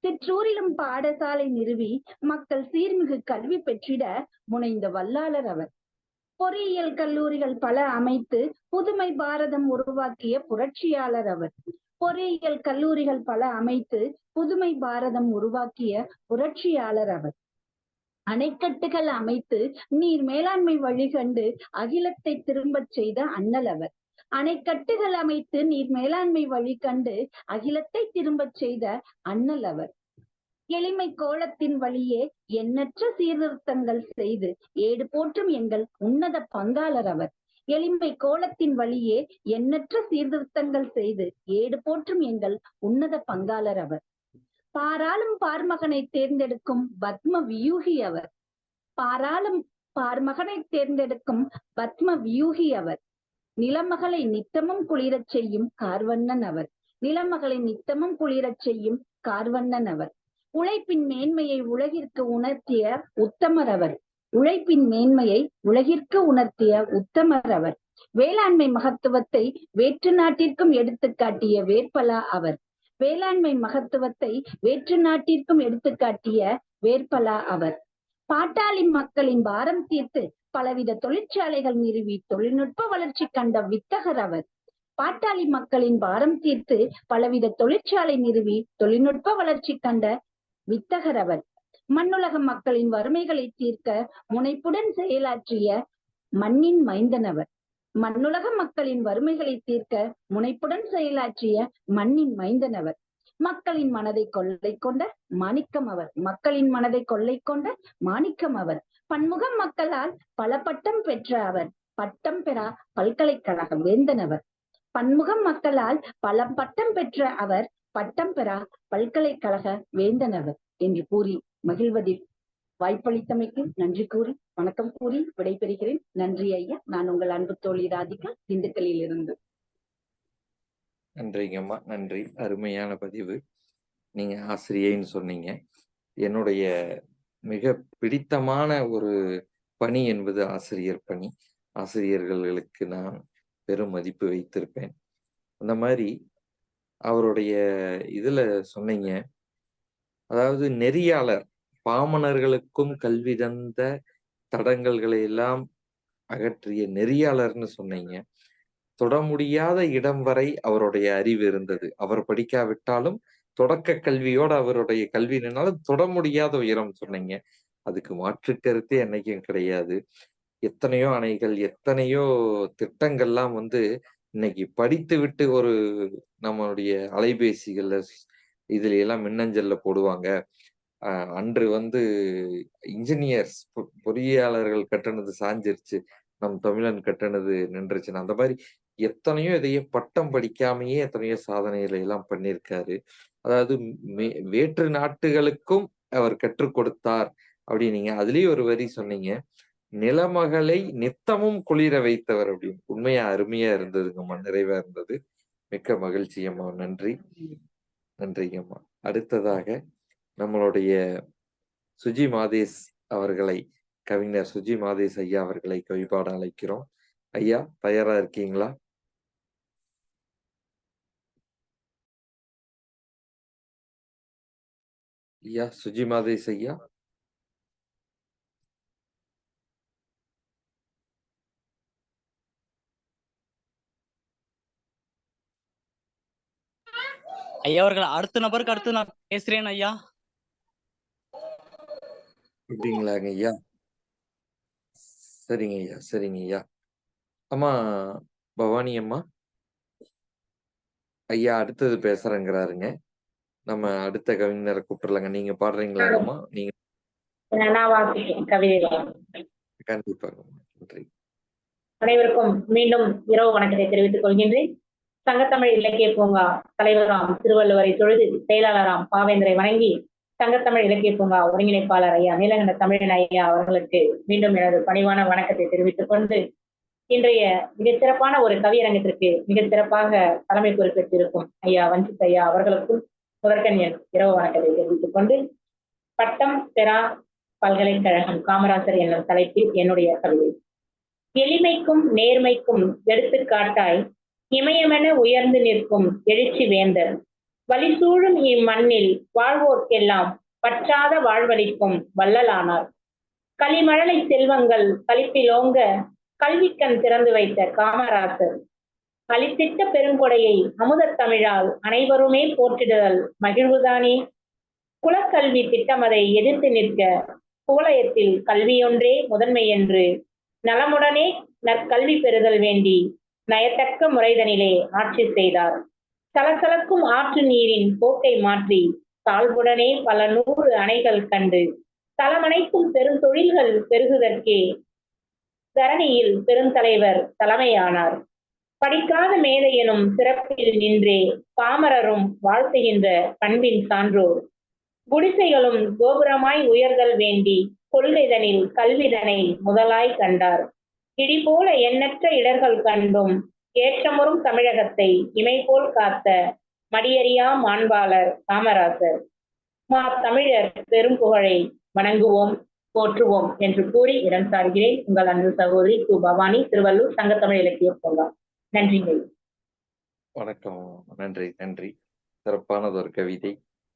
சிற்றூரிலும் பாடசாலை நிறுவி மக்கள் சீர்மிகு கல்வி பெற்றிட முனைந்த வல்லாளர் அவர். பொறியியல் கல்லூரிகள் பல அமைத்து புதுமை பாரதம் உருவாக்கிய புரட்சியாளர் அவர். பொறியியல் கல்லூரிகள் பல அமைத்து புதுமை பாரதம் உருவாக்கிய புரட்சியாளர் அவர். அணைக்கட்டுகள் அமைத்து நீர் மேலாண்மை வழிகண்டு அகிலத்தை திரும்பச் செய்த அண்ணல் அவர். அணைக்கட்டுகள் அமைத்து நீர் மேலாண்மை வழி கண்டு அகிலத்தை திரும்பச் செய்த அண்ணல் அவர். எளிமை கோலத்தின் வழியே எண்ணற்ற சீர்திருத்தங்கள் செய்து ஏடு போற்றும் எங்கள் உன்னத பங்காளர் அவர். எளிமை கோலத்தின் வழியே எண்ணற்ற சீர்திருத்தங்கள் செய்து ஏடு போற்றும் எங்கள் உன்னத பங்காளர் அவர். பாராளும் பார்மகனை தேர்ந்தெடுக்கும் பத்ம வியூகி அவர். பாராளும் பார்மகனை தேர்ந்தெடுக்கும் பத்ம வியூகி அவர். நிலமகளை நித்தமும் குளிரச் செய்யும் கார்வண்ணன் அவர். நிலமகளை நித்தமும் குளிரச் செய்யும் கார்வண்ணன் அவர். உழைப்பின் மேன்மையை உலகிற்கு உணர்த்திய உத்தமர் அவர். உழைப்பின் மேன்மையை உலகிற்கு உணர்த்திய உத்தமர் அவர். வேளாண்மை மகத்துவத்தை வேற்று நாட்டிற்கும் எடுத்துக்காட்டிய வேட்பலா அவர். வேளாண்மை மகத்துவத்தை வேற்று நாட்டிற்கும் எடுத்துக்காட்டிய வேட்பலா அவர். பாட்டாளி மக்களின் பாரம் தீர்த்து பலவித தொழிற்சாலைகள் நிறுவி தொழில்நுட்ப வளர்ச்சி கண்ட வித்தகர் அவர். பாட்டாளி மக்களின் பாரம் தீர்த்து பலவித தொழிற்சாலை நிறுவி தொழில்நுட்ப வளர்ச்சி கண்ட வித்தகர் அவர். மண்ணுலக மக்களின் வறுமைகளை தீர்க்க முனைப்புடன் செயலாற்றிய மண்ணின் மைந்தன் அவர். மண்ணுலக மக்களின் வறுமைகளை தீர்க்க முனைப்புடன் செயலாற்றிய மண்ணின் மைந்தன் அவர். மக்களின் மனதை கொள்ளை கொண்ட மாணிக்கம் அவர். மக்களின் மனதை கொள்ளை கொண்ட மாணிக்கம் அவர். பன்முக மக்களால் பல பட்டம் பெற்ற அவர். பட்டம் பெறா பல்கலைக்கழக வேந்தன் அவர். பன்முக மக்களால் பல பட்டம் பெற்ற அவர். பட்டம் பெறா பல்கலைக்கழக வேந்தன் அவர் என்று கூறி மகிழ்வதில் வாய்ப்பளித்தமைக்கு நன்றி கூறி வணக்கம் கூறி விடைபெறுகிறேன். நன்றி ஐயா. நான் உங்கள் அன்பு தோழி ராதிகா, திண்டுக்கல்லில் இருந்து. நன்றிங்கம்மா, நன்றி. அருமையான பதிவு. நீங்க ஆசிரியைன்னு சொன்னீங்க. என்னுடைய மிக பிடித்தமான ஒரு பணி என்பது ஆசிரியர் பணி. ஆசிரியர்களுக்கு நான் பெரும் மதிப்பு வைத்திருப்பேன். அந்த மாதிரி அவருடைய இதுல சொன்னீங்க, அதாவது நெறியாளர், பாமணர்களுக்கும் கல்வி தந்த தடங்கல்களை எல்லாம் அகற்றிய நெறியாளர்னு சொன்னீங்க. தொட முடியாத இடம் வரை அவருடைய அறிவு இருந்தது. அவர் படிக்காவிட்டாலும் தொடக்க கல்வியோட அவருடைய கல்வி நின்னாலும் தொட முடியாத உயரம் சொன்னீங்க. அதுக்கு மாற்று கருத்தே என்னைக்கும் கிடையாது. எத்தனையோ அணைகள், எத்தனையோ திட்டங்கள்லாம் இன்னைக்கு படித்து விட்டு ஒரு நம்மளுடைய அலைபேசிகள்ல இதுல எல்லாம் மின்னஞ்சல்ல போடுவாங்க. அன்று இன்ஜினியர்ஸ் பொறியாளர்கள் கட்டுனது சாஞ்சிருச்சு, நம் தமிழன் கட்டுனது நின்றுச்சுன்னு. அந்த மாதிரி எத்தனையோ இதையே பட்டம் படிக்காமையே எத்தனையோ சாதனைகளை எல்லாம் பண்ணியிருக்காரு. அதாவது வேற்று நாட்டுகளுக்கும் அவர் கற்றுக் கொடுத்தார் அப்படின்னீங்க. அதுலயும் ஒரு வரி சொன்னீங்க, நிலமகளை நித்தமும் குளிர வைத்தவர் அப்படின்னு. உண்மையா அருமையா இருந்ததுங்கம்மா, நிறைவா இருந்தது. மிக்க மகிழ்ச்சியம்மா, நன்றி. நன்றிங்கம்மா. அடுத்ததாக நம்மளுடைய சுஜி மாதேஷ் அவர்களை, கவிஞர் சுஜி மாதேஷ் ஐயா அவர்களை கவிபாட அழைக்கிறோம். ஐயா, தயாரா இருக்கீங்களா? ஐயா சுஜி மாதேஷ் ஐயா. ஐயா அவர்கள் அடுத்த நபருக்கு அடுத்து நான் பேசுறேன் ஐயா. அப்படிங்களாங்க ஐயா? சரிங்க ஐயா, சரிங்க ஐயா. அம்மா பவானி அம்மா, ஐயா அடுத்தது பேசுறேங்கிறாருங்க. நம்ம அடுத்த கவிஞரை கூப்பிடலாங்க. நீங்க பாடுறீங்களாங்கம்மா? நீங்க நான் வாசிக்கிறேன் கவிதை. கண்டிப்பாக. நன்றி. அனைவருக்கும் மீண்டும் இரவு வணக்கத்தை தெரிவித்துக் கொள்கின்றேன். சங்கத்தமிழ் இலக்கிய பூங்கா தலைவராம் திருவள்ளுவரை தொழுது செயலாளராம் பாவேந்தரை வணங்கி சங்கத்தமிழ் இலக்கிய பூங்கா ஒருங்கிணைப்பாளர் ஐயா நீலகண்ட தமிழன் ஐயா அவர்களுக்கு மீண்டும் எனது பணிவான வணக்கத்தை தெரிவித்துக் கொண்டு இன்றைய மிகச் சிறப்பான ஒரு கவியரங்கத்திற்கு மிகச் சிறப்பாக தலைமை பொறுப்பேற்றிருக்கும் ஐயா வஞ்சித் ஐயா அவர்களுக்கும் முதற்கண் என் இரவு வணக்கத்தை தெரிவித்துக் கொண்டு பட்டம் பெறா பல்கலைக்கழகம் காமராசர் என்னும் தலைப்பில் என்னுடைய கவிதை. எளிமைக்கும் நேர்மைக்கும் எடுத்துக்காட்டாய் இமயமென உயர்ந்து நிற்கும் எழுச்சி வேந்தர் வலிசூழும் இம்மண்ணில் வாழ்வோர்க்கெல்லாம் பற்றாத வாழ்வளிக்கும் வள்ளலானார். களிமழலை செல்வங்கள் களிப்பிலோங்க கல்விக்கண் திறந்து வைத்த காமராசர் அளித்திட்ட பெருங்கொடையை அமுதத் தமிழால் அனைவருமே போற்றிடுதல் மகிழ்வுதானே. குலக்கல்வி திட்டமதை எதிர்த்து நிற்க குவலயத்தில் கல்வியொன்றே முதன்மை என்று நலமுடனே நற்கல்வி பெறுதல் வேண்டி நயத்தக்க முறைதனிலே ஆட்சி செய்தார். சலசலக்கும் ஆற்று நீரின் போக்கை மாற்றி தாழ்வுடனே பல 100 அணைகள் கண்டு தலமனைக்கும் பெருந்தொழில்கள் பெருகுதற்கே தரணியில் பெருந்தலைவர் தலைமையானார். படிக்காத மேதை எனும் சிறப்பில் நின்றே பாமரரும் வாழ்த்துகின்ற பண்பின் சான்றோர் குடிசைகளும் கோபுரமாய் உயர்தல் வேண்டி கொள்கைதனில் கல்விதனை முதலாய் கண்டார். இடிபோல எண்ணற்ற இடர்கள் கண்டும் ஏற்றமுறும் தமிழகத்தை இமைபோல் காத்த மடியறியா மாண்பாளர் காமராசர். தமிழர் பெரும் புகழை வணங்குவோம் போற்றுவோம் என்று கூறி இடம் சார்கிறேன். உங்கள் அன்பு சகோதரி கு பவானி, திருவள்ளூர் சங்கத்தமிழ் இலக்கிய பூங்கா. நன்றிங்க. வணக்கம். நன்றி நன்றி. சிறப்பானதொரு கவிதை.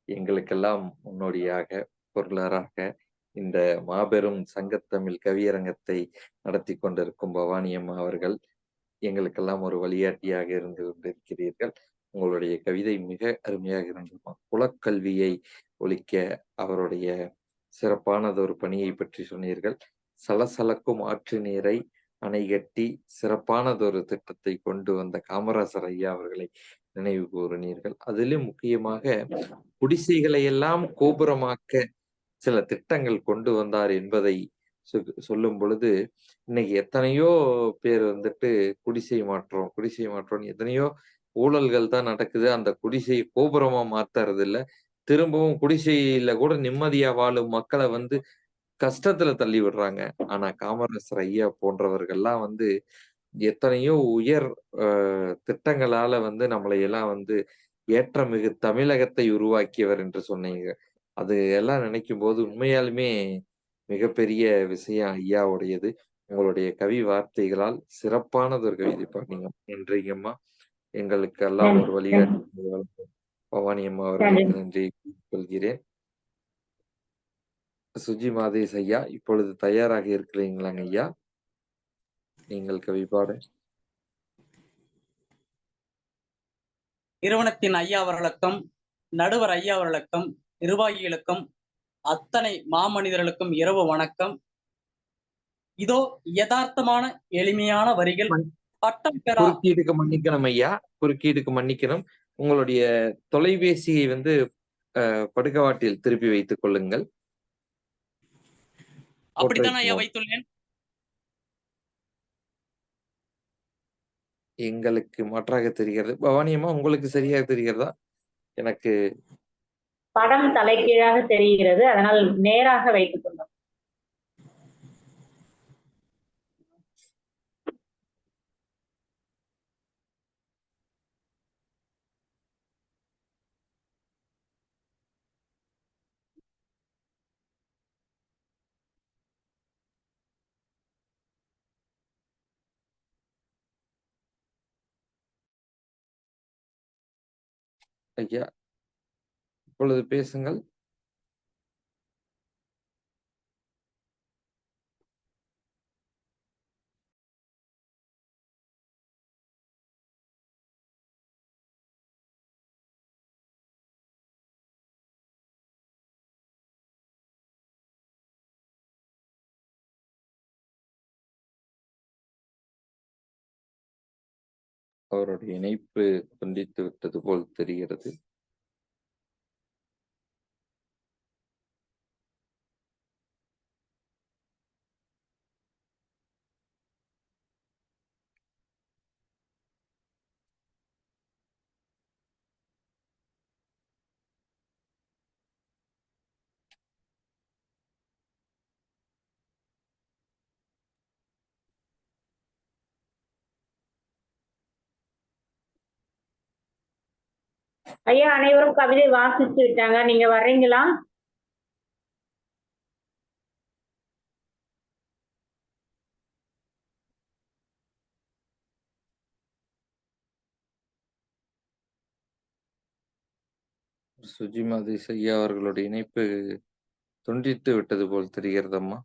எங்களுக்கெல்லாம் முன்னோடியாக பொருளராக இந்த மாபெரும் சங்கத்தமிழ் கவியரங்கத்தை நடத்தி கொண்டிருக்கும் பவானி அம்மா அவர்கள் எங்களுக்கெல்லாம் ஒரு வழிகாட்டியாக இருந்து கொண்டிருக்கிறீர்கள். உங்களுடைய கவிதை மிக அருமையாக இருந்ததுமா. குலக்கல்வியை ஒழிக்க அவருடைய சிறப்பானதொரு பணியை பற்றி சொன்னீர்கள். சலசலக்கும் ஆற்று நீரை அணைகட்டி சிறப்பானதொரு திட்டத்தை கொண்டு வந்த காமராசர் ஐயா அவர்களை நினைவு கூறினீர்கள். அதிலும் முக்கியமாக குடிசைகளை எல்லாம் கோபுரமாக்க சில திட்டங்கள் கொண்டு வந்தார் என்பதை சொல்லும் பொழுது இன்னைக்கு எத்தனையோ பேர் வந்துட்டு குடிசை மாற்றம் எத்தனையோ ஊழல்கள் தான் நடக்குது. அந்த குடிசையை கோபுரமா மாத்துறது இல்ல, திரும்பவும் குடிசையில கூட நிம்மதியா வாழும் மக்களை வந்து கஷ்டத்துல தள்ளி விடுறாங்க. ஆனா காமராசர் ஐயா போன்றவர்கள்லாம் வந்து எத்தனையோ உயர் திட்டங்களால வந்து நம்மளை எல்லாம் வந்து ஏற்றமிகு தமிழகத்தை உருவாக்கியவர் என்று சொன்னீங்க. அது எல்லாம் நினைக்கும் போது உண்மையாலுமே மிகப்பெரிய விஷயம் ஐயாவுடையது. உங்களுடைய கவி வார்த்தைகளால் சிறப்பானது ஒரு கவிதை பாருங்க. நன்றிங்கம்மா. எங்களுக்கு எல்லாம் ஒரு வழிகாட்டி பவானி அம்மா அவர்களுக்கு நன்றி சொல்கிறேன். சுஜி மாதேஷ் ஐயா, இப்பொழுது தயாராக இருக்கிறீங்களாங்க ஐயா? நீங்கள் கவி பாட. நிறுவனத்தின் ஐயா அவர்களுக்கும், நடுவர் ஐயா அவர்களுக்கும், நிர்வாகிகளுக்கும், அத்தனை மாமனிதர்களுக்கும் இரவு வணக்கம். இதோ யதார்த்தமான எளிமையான வரிகள். பட்டம் பெறா. குறுக்கீடுக்கு மன்னிக்கணும் ஐயா, குறுக்கீடுக்கு மன்னிக்கணும். உங்களுடைய தொலைபேசியை வந்து படுக்கவாட்டில் திருப்பி வைத்துக் கொள்ளுங்கள். அப்படித்தான் ஐயா வைத்துள்ளேன். எங்களுக்கு மாற்றாக தெரிகிறது. பவானி அம்மா, உங்களுக்கு சரியாக தெரிகிறதா? எனக்கு படம் தலைகீழாக தெரிகிறது, அதனால் நேராக வைத்துக் கொண்டோம். ஐயா இப்பொழுது பேசுங்கள். அவருடைய இணைப்பு துண்டித்து விட்டது போல் தெரிகிறது. ஐயா அனைவரும் கவிதை வாசிச்சு விட்டாங்க, நீங்க வர்றீங்களா? சுஜிமா ஐயா அவர்களுடைய இணைப்பு துண்டித்து விட்டது போல் தெரிகிறதம்மா.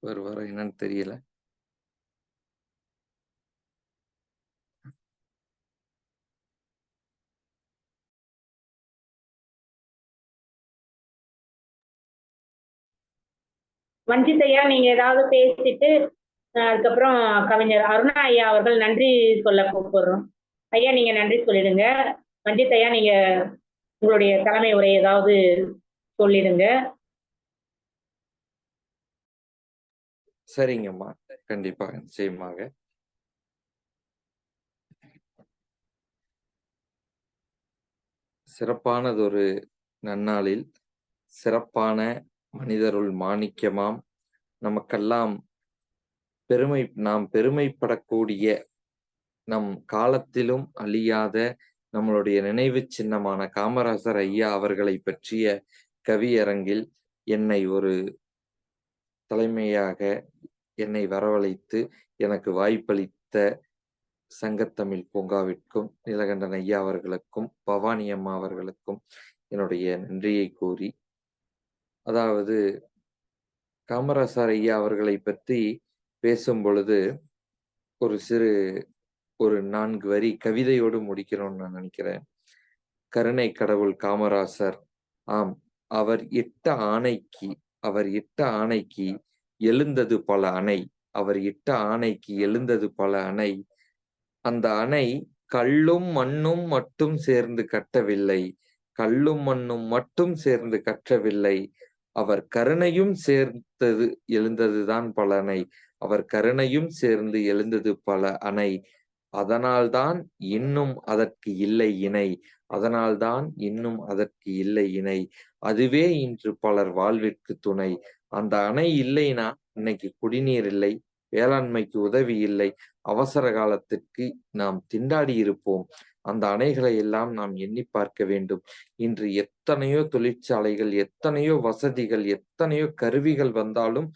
வருவார என்னன்னு தெரியல. மஞ்சித் ஐயா நீங்க ஏதாவது பேசிட்டு அதுக்கப்புறம் கவிஞர் அருணா ஐயா அவர்கள் நன்றி சொல்ல கூப்பிடுறோம். ஐயா நீங்க நன்றி சொல்லிடுங்க. மஞ்சித் ஐயா நீங்க உங்களுடைய தலைமை உரை ஏதாவது சொல்லிடுங்க. சரிங்கம்மா, கண்டிப்பாக, நிச்சயமாக. சிறப்பானதொரு நன்னாளில் சிறப்பான மனிதருள் மாணிக்கமாம் நமக்கெல்லாம் நாம் பெருமைப்படக்கூடிய நம் காலத்திலும் அழியாத நம்மளுடைய நினைவு சின்னமான காமராசர் ஐயா அவர்களை பற்றிய கவியரங்கில் என்னை ஒரு தலைமையாக என்னை வரவழைத்து எனக்கு வாய்ப்பளித்த சங்கத்தமிழ் பூங்காவிற்கும் நீலகண்டன் ஐயா அவர்களுக்கும் பவானி அம்மா அவர்களுக்கும் என்னுடைய நன்றியை கூறி, அதாவது காமராசர் ஐயா அவர்களை பற்றி பேசும் பொழுது ஒரு 4 வரி கவிதையோடு முடிக்கிறோம்னு நான் நினைக்கிறேன். கருணை கடவுள் காமராசர், ஆம், அவர் இட்ட ஆணைக்கு எழுந்தது பல அணை. அவர் இட்ட ஆணைக்கு எழுந்தது பல அணை. அந்த அணை கல்லும் மண்ணும் மட்டும் சேர்ந்து கட்டவில்லை. கல்லும் மண்ணும் மட்டும் சேர்ந்து கட்டவில்லை. அவர் கருணையும் சேர்ந்தது எழுந்ததுதான் பல அணை. அவர் கருணையும் சேர்ந்து எழுந்தது பல அணை. அதனால்தான் இன்னும் அதற்கு இல்லை இணை. அதனால்தான் இன்னும் அதற்கு இல்லை இணை. அதுவே இன்று பலர் வாழ்விற்கு துணை. அந்த அணை இல்லைனா இன்னைக்கு குடிநீர் இல்லை, வேளாண்மைக்கு உதவி இல்லை, அவசர காலத்திற்கு நாம் திண்டாடி இருப்போம். அந்த அணைகளை எல்லாம் நாம் எண்ணி பார்க்க வேண்டும். இன்று எத்தனையோ தொழிற்சாலைகள், எத்தனையோ வசதிகள், எத்தனையோ கருவிகள் வந்தாலும்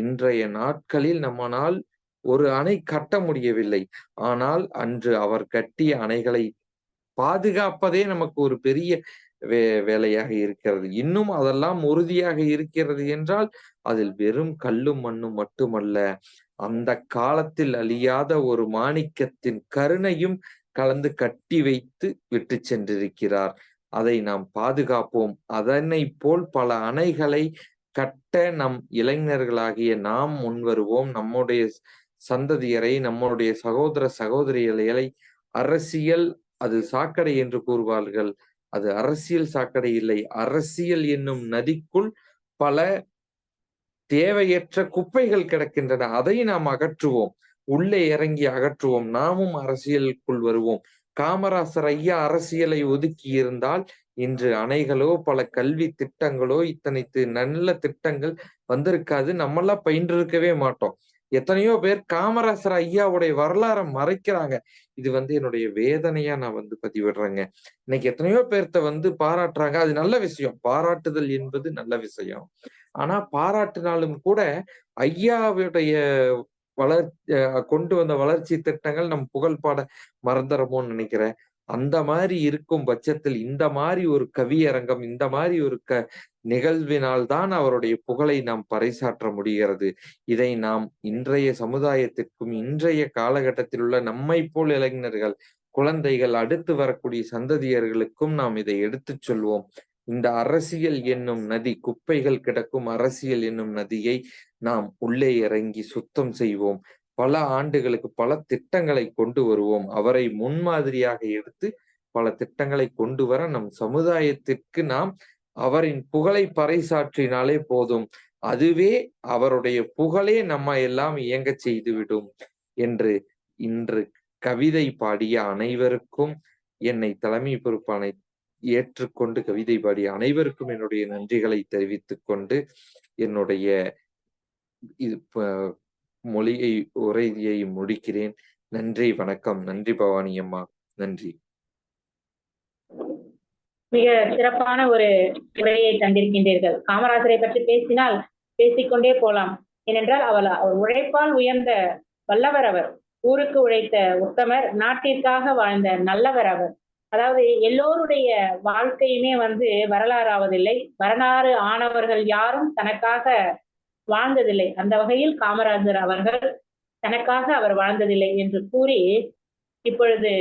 இன்றைய நாட்களில் நம்மால் ஒரு அணை கட்ட முடியவில்லை. ஆனால் அன்று அவர் கட்டிய அணைகளை பாதுகாப்பதே நமக்கு ஒரு பெரிய வேலையாக இருக்கிறது. இன்னும் அதெல்லாம் உறுதியாக இருக்கிறது என்றால் அதில் வெறும் கல்லும் மண்ணும் மட்டுமல்ல, அந்த காலத்தில் அழியாத ஒரு மாணிக்கத்தின் கருணையும் கலந்து கட்டி வைத்து விட்டு சென்றிருக்கிறார். அதை நாம் பாதுகாப்போம். அதனை போல் பல அணைகளை கட்ட நம் இளைஞர்களாகிய நாம் முன்வருவோம். நம்முடைய சந்ததியரை, நம்முடைய சகோதர சகோதரிகளை, அரசியல் அது சாக்கடை என்று கூறுவார்கள். அது அரசியல் சாக்கடை இல்லை. அரசியல் என்னும் நதிக்குள் பல தேவையற்ற குப்பைகள் கிடக்கின்றன. அதை நாம் அகற்றுவோம். உள்ளே இறங்கி அகற்றுவோம். நாமும் அரசியலுக்குள் வருவோம். காமராசர் ஐயா அரசியலை ஒதுக்கி இருந்தால் இன்று அணைகளோ பல கல்வி திட்டங்களோ இத்தனை நல்ல திட்டங்கள் வந்திருக்காது. நம்மெல்லாம் பயின்றிருக்கவே மாட்டோம். எத்தனையோ பேர் காமராசர் ஐயாவுடைய வரலாறை மறைக்கிறாங்க. இது என்னுடைய வேதனையா நான் பதிவிடுறேங்க. இன்னைக்கு எத்தனையோ பேர்த்த பாராட்டுறாங்க. அது நல்ல விஷயம். பாராட்டுதல் என்பது நல்ல விஷயம். ஆனா பாராட்டினாலும் கூட ஐயாவுடைய கொண்டு வந்த வளர்ச்சி திட்டங்கள் நம் புகழ் பாட மறந்துறமோன்னு நினைக்கிறேன். அந்த மாதிரி இருக்கும் பட்சத்தில் இந்த மாதிரி ஒரு கவியரங்கம், இந்த மாதிரி ஒரு நிகழ்வினால் தான் அவருடைய புகழை நாம் பறைசாற்ற முடிகிறது. இதை நாம் இன்றைய சமுதாயத்திற்கும் இன்றைய காலகட்டத்தில் உள்ள நம்மை போல் இளைஞர்கள், குழந்தைகள், அடுத்து வரக்கூடிய சந்ததியர்களுக்கும் நாம் இதை எடுத்துச் சொல்வோம். இந்த அரசியல் என்னும் நதி, குப்பைகள் கிடக்கும் அரசியல் என்னும் நதியை நாம் உள்ளே இறங்கி சுத்தம் செய்வோம். பல ஆண்டுகளுக்கு பல திட்டங்களை கொண்டு வருவோம். அவரை முன்மாதிரியாக எடுத்து பல திட்டங்களை கொண்டு வர நம் சமுதாயத்திற்கு நாம் அவரின் புகழை பறைசாற்றினாலே போதும். அதுவே அவருடைய புகழே நம்ம எல்லாம் இயங்க செய்துவிடும் என்று இன்று கவிதை பாடிய அனைவருக்கும், என்னை தலைமை பொறுப்பான ஏற்றுக்கொண்டு கவிதை பாடிய அனைவருக்கும் என்னுடைய நன்றிகளை தெரிவித்துக் கொண்டு என்னுடைய உரையை முடிக்கிறேன். நன்றி, வணக்கம். நன்றி பவானி அம்மா, நன்றி. மிக சிறப்பான ஒரு உரையை தந்திருக்கின்றீர்கள். காமராஜரை பற்றி பேசினால் பேசிக்கொண்டே போலாம். ஏனென்றால் அவர் உழைப்பால் உயர்ந்த வல்லவர். அவர் ஊருக்கு உழைத்த உத்தமர், நாட்டிற்காக வாழ்ந்த நல்லவர் அவர். அதாவது எல்லோருடைய வாழ்க்கையுமே வரலாறு ஆவதில்லை. வரலாறு ஆனவர்கள் யாரும் தனக்காக வாழ்ந்ததில்லை. அந்த வகையில் காமராஜர் அவர்கள் தனக்காக அவர் வாழ்ந்ததில்லை என்று கூறி, இப்பொழுது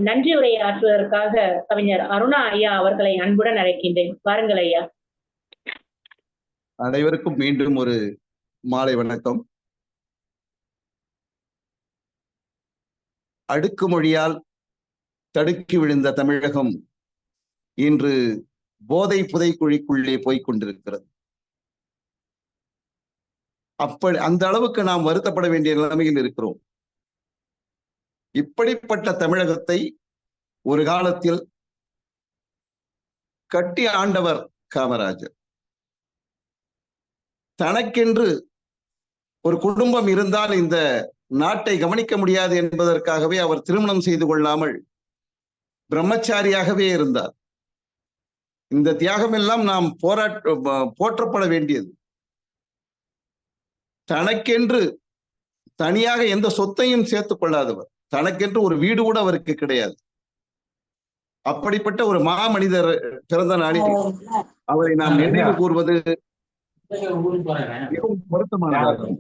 நன்றி உரையை ஆற்றுவதற்காக கவிஞர் அருணா ஐயா அவர்களை அன்புடன் அழைக்கின்றேன். வாருங்கள் ஐயா. அனைவருக்கும் மீண்டும் ஒரு மாலை வணக்கம். அடுக்குமொழியால் தடுக்கி விழுந்த தமிழகம் இன்று போதை புதைக்குழிக்குள்ளே போய்க் கொண்டிருக்கிறது. அந்த அளவுக்கு நாம் வருத்தப்பட வேண்டிய நிலைமையில் இருக்கிறோம். இப்படிப்பட்ட தமிழகத்தை ஒரு காலத்தில் கட்டி ஆண்டவர் காமராஜர். தனக்கென்று ஒரு குடும்பம் இருந்தால் இந்த நாட்டை கவனிக்க முடியாது என்பதற்காகவே அவர் திருமணம் செய்து கொள்ளாமல் பிரம்மச்சாரியாகவே இருந்தார். இந்த தியாகம் எல்லாம் நாம் போற்றப்பட வேண்டியது. தனக்கென்று தனியாக எந்த சொத்தையும் சேர்த்துக் கொள்ளாதவர். தனக்கென்று ஒரு வீடு கூட அவருக்கு கிடையாது. அப்படிப்பட்ட ஒரு மாமனிதர் பிறந்த நாளில் அவரை நாம் நினைவு கூறுவது மிகவும் பொருத்தமானதாகும்.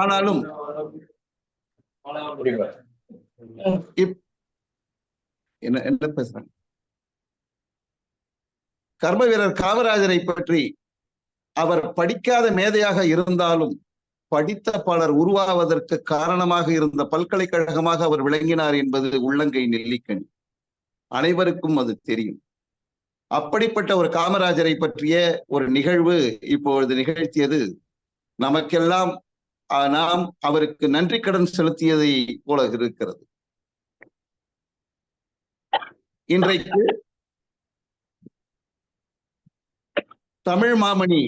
ஆனாலும் என்ன பேசுறாங்க, கர்ம வீரர் காமராஜரை பற்றி அவர் படிக்காத மேதையாக இருந்தாலும் படித்த பலர் உருவாவதற்கு காரணமாக இருந்த பல்கலைக்கழகமாக அவர் விளங்கினார் என்பது உள்ளங்கை நெல்லிக்கனி. அனைவருக்கும் அது தெரியும். அப்படிப்பட்ட ஒரு காமராஜரை பற்றிய ஒரு நிகழ்வு இப்பொழுது நிகழ்த்தியது நமக்கெல்லாம் நாம் அவருக்கு நன்றி கடன் செலுத்தியதை போல இருக்கிறது. இன்றைக்கு தமிழ் மாமணி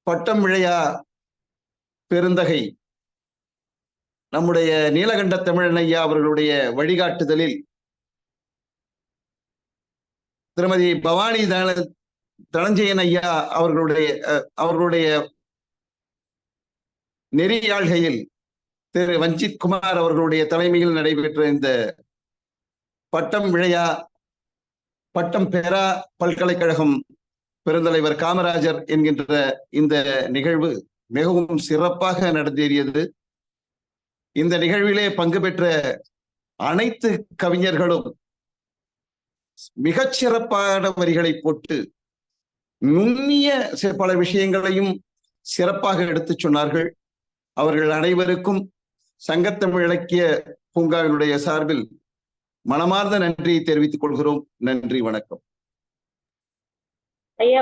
பட்டம் விழையா பெருந்தகை நம்முடைய நீலகண்ட தமிழன் ஐயா அவர்களுடைய வழிகாட்டுதலில் திருமதி பவானி தனஞ்சயன் ஐயா அவர்களுடைய நெறியாள்கையில் திரு வஞ்சித் குமார் அவர்களுடைய தலைமையில் நடைபெற்ற இந்த பட்டம் விழையா பட்டம் பெறா பல்கலைக்கழகம் பெருந்தலைவர் காமராஜர் என்கின்ற இந்த நிகழ்வு மிகவும் சிறப்பாக நடந்தேறியது. இந்த நிகழ்விலே பங்கு பெற்ற அனைத்து கவிஞர்களும் மிகச் சிறப்பான வரிகளை போட்டு நுண்ணிய பல விஷயங்களையும் சிறப்பாக எடுத்துச் சொன்னார்கள். அவர்கள் அனைவருக்கும் சங்கத்தமிழ் இலக்கிய பூங்காவினுடைய சார்பில் மனமார்ந்த நன்றியை தெரிவித்துக் கொள்கிறோம். நன்றி, வணக்கம். ஐயா.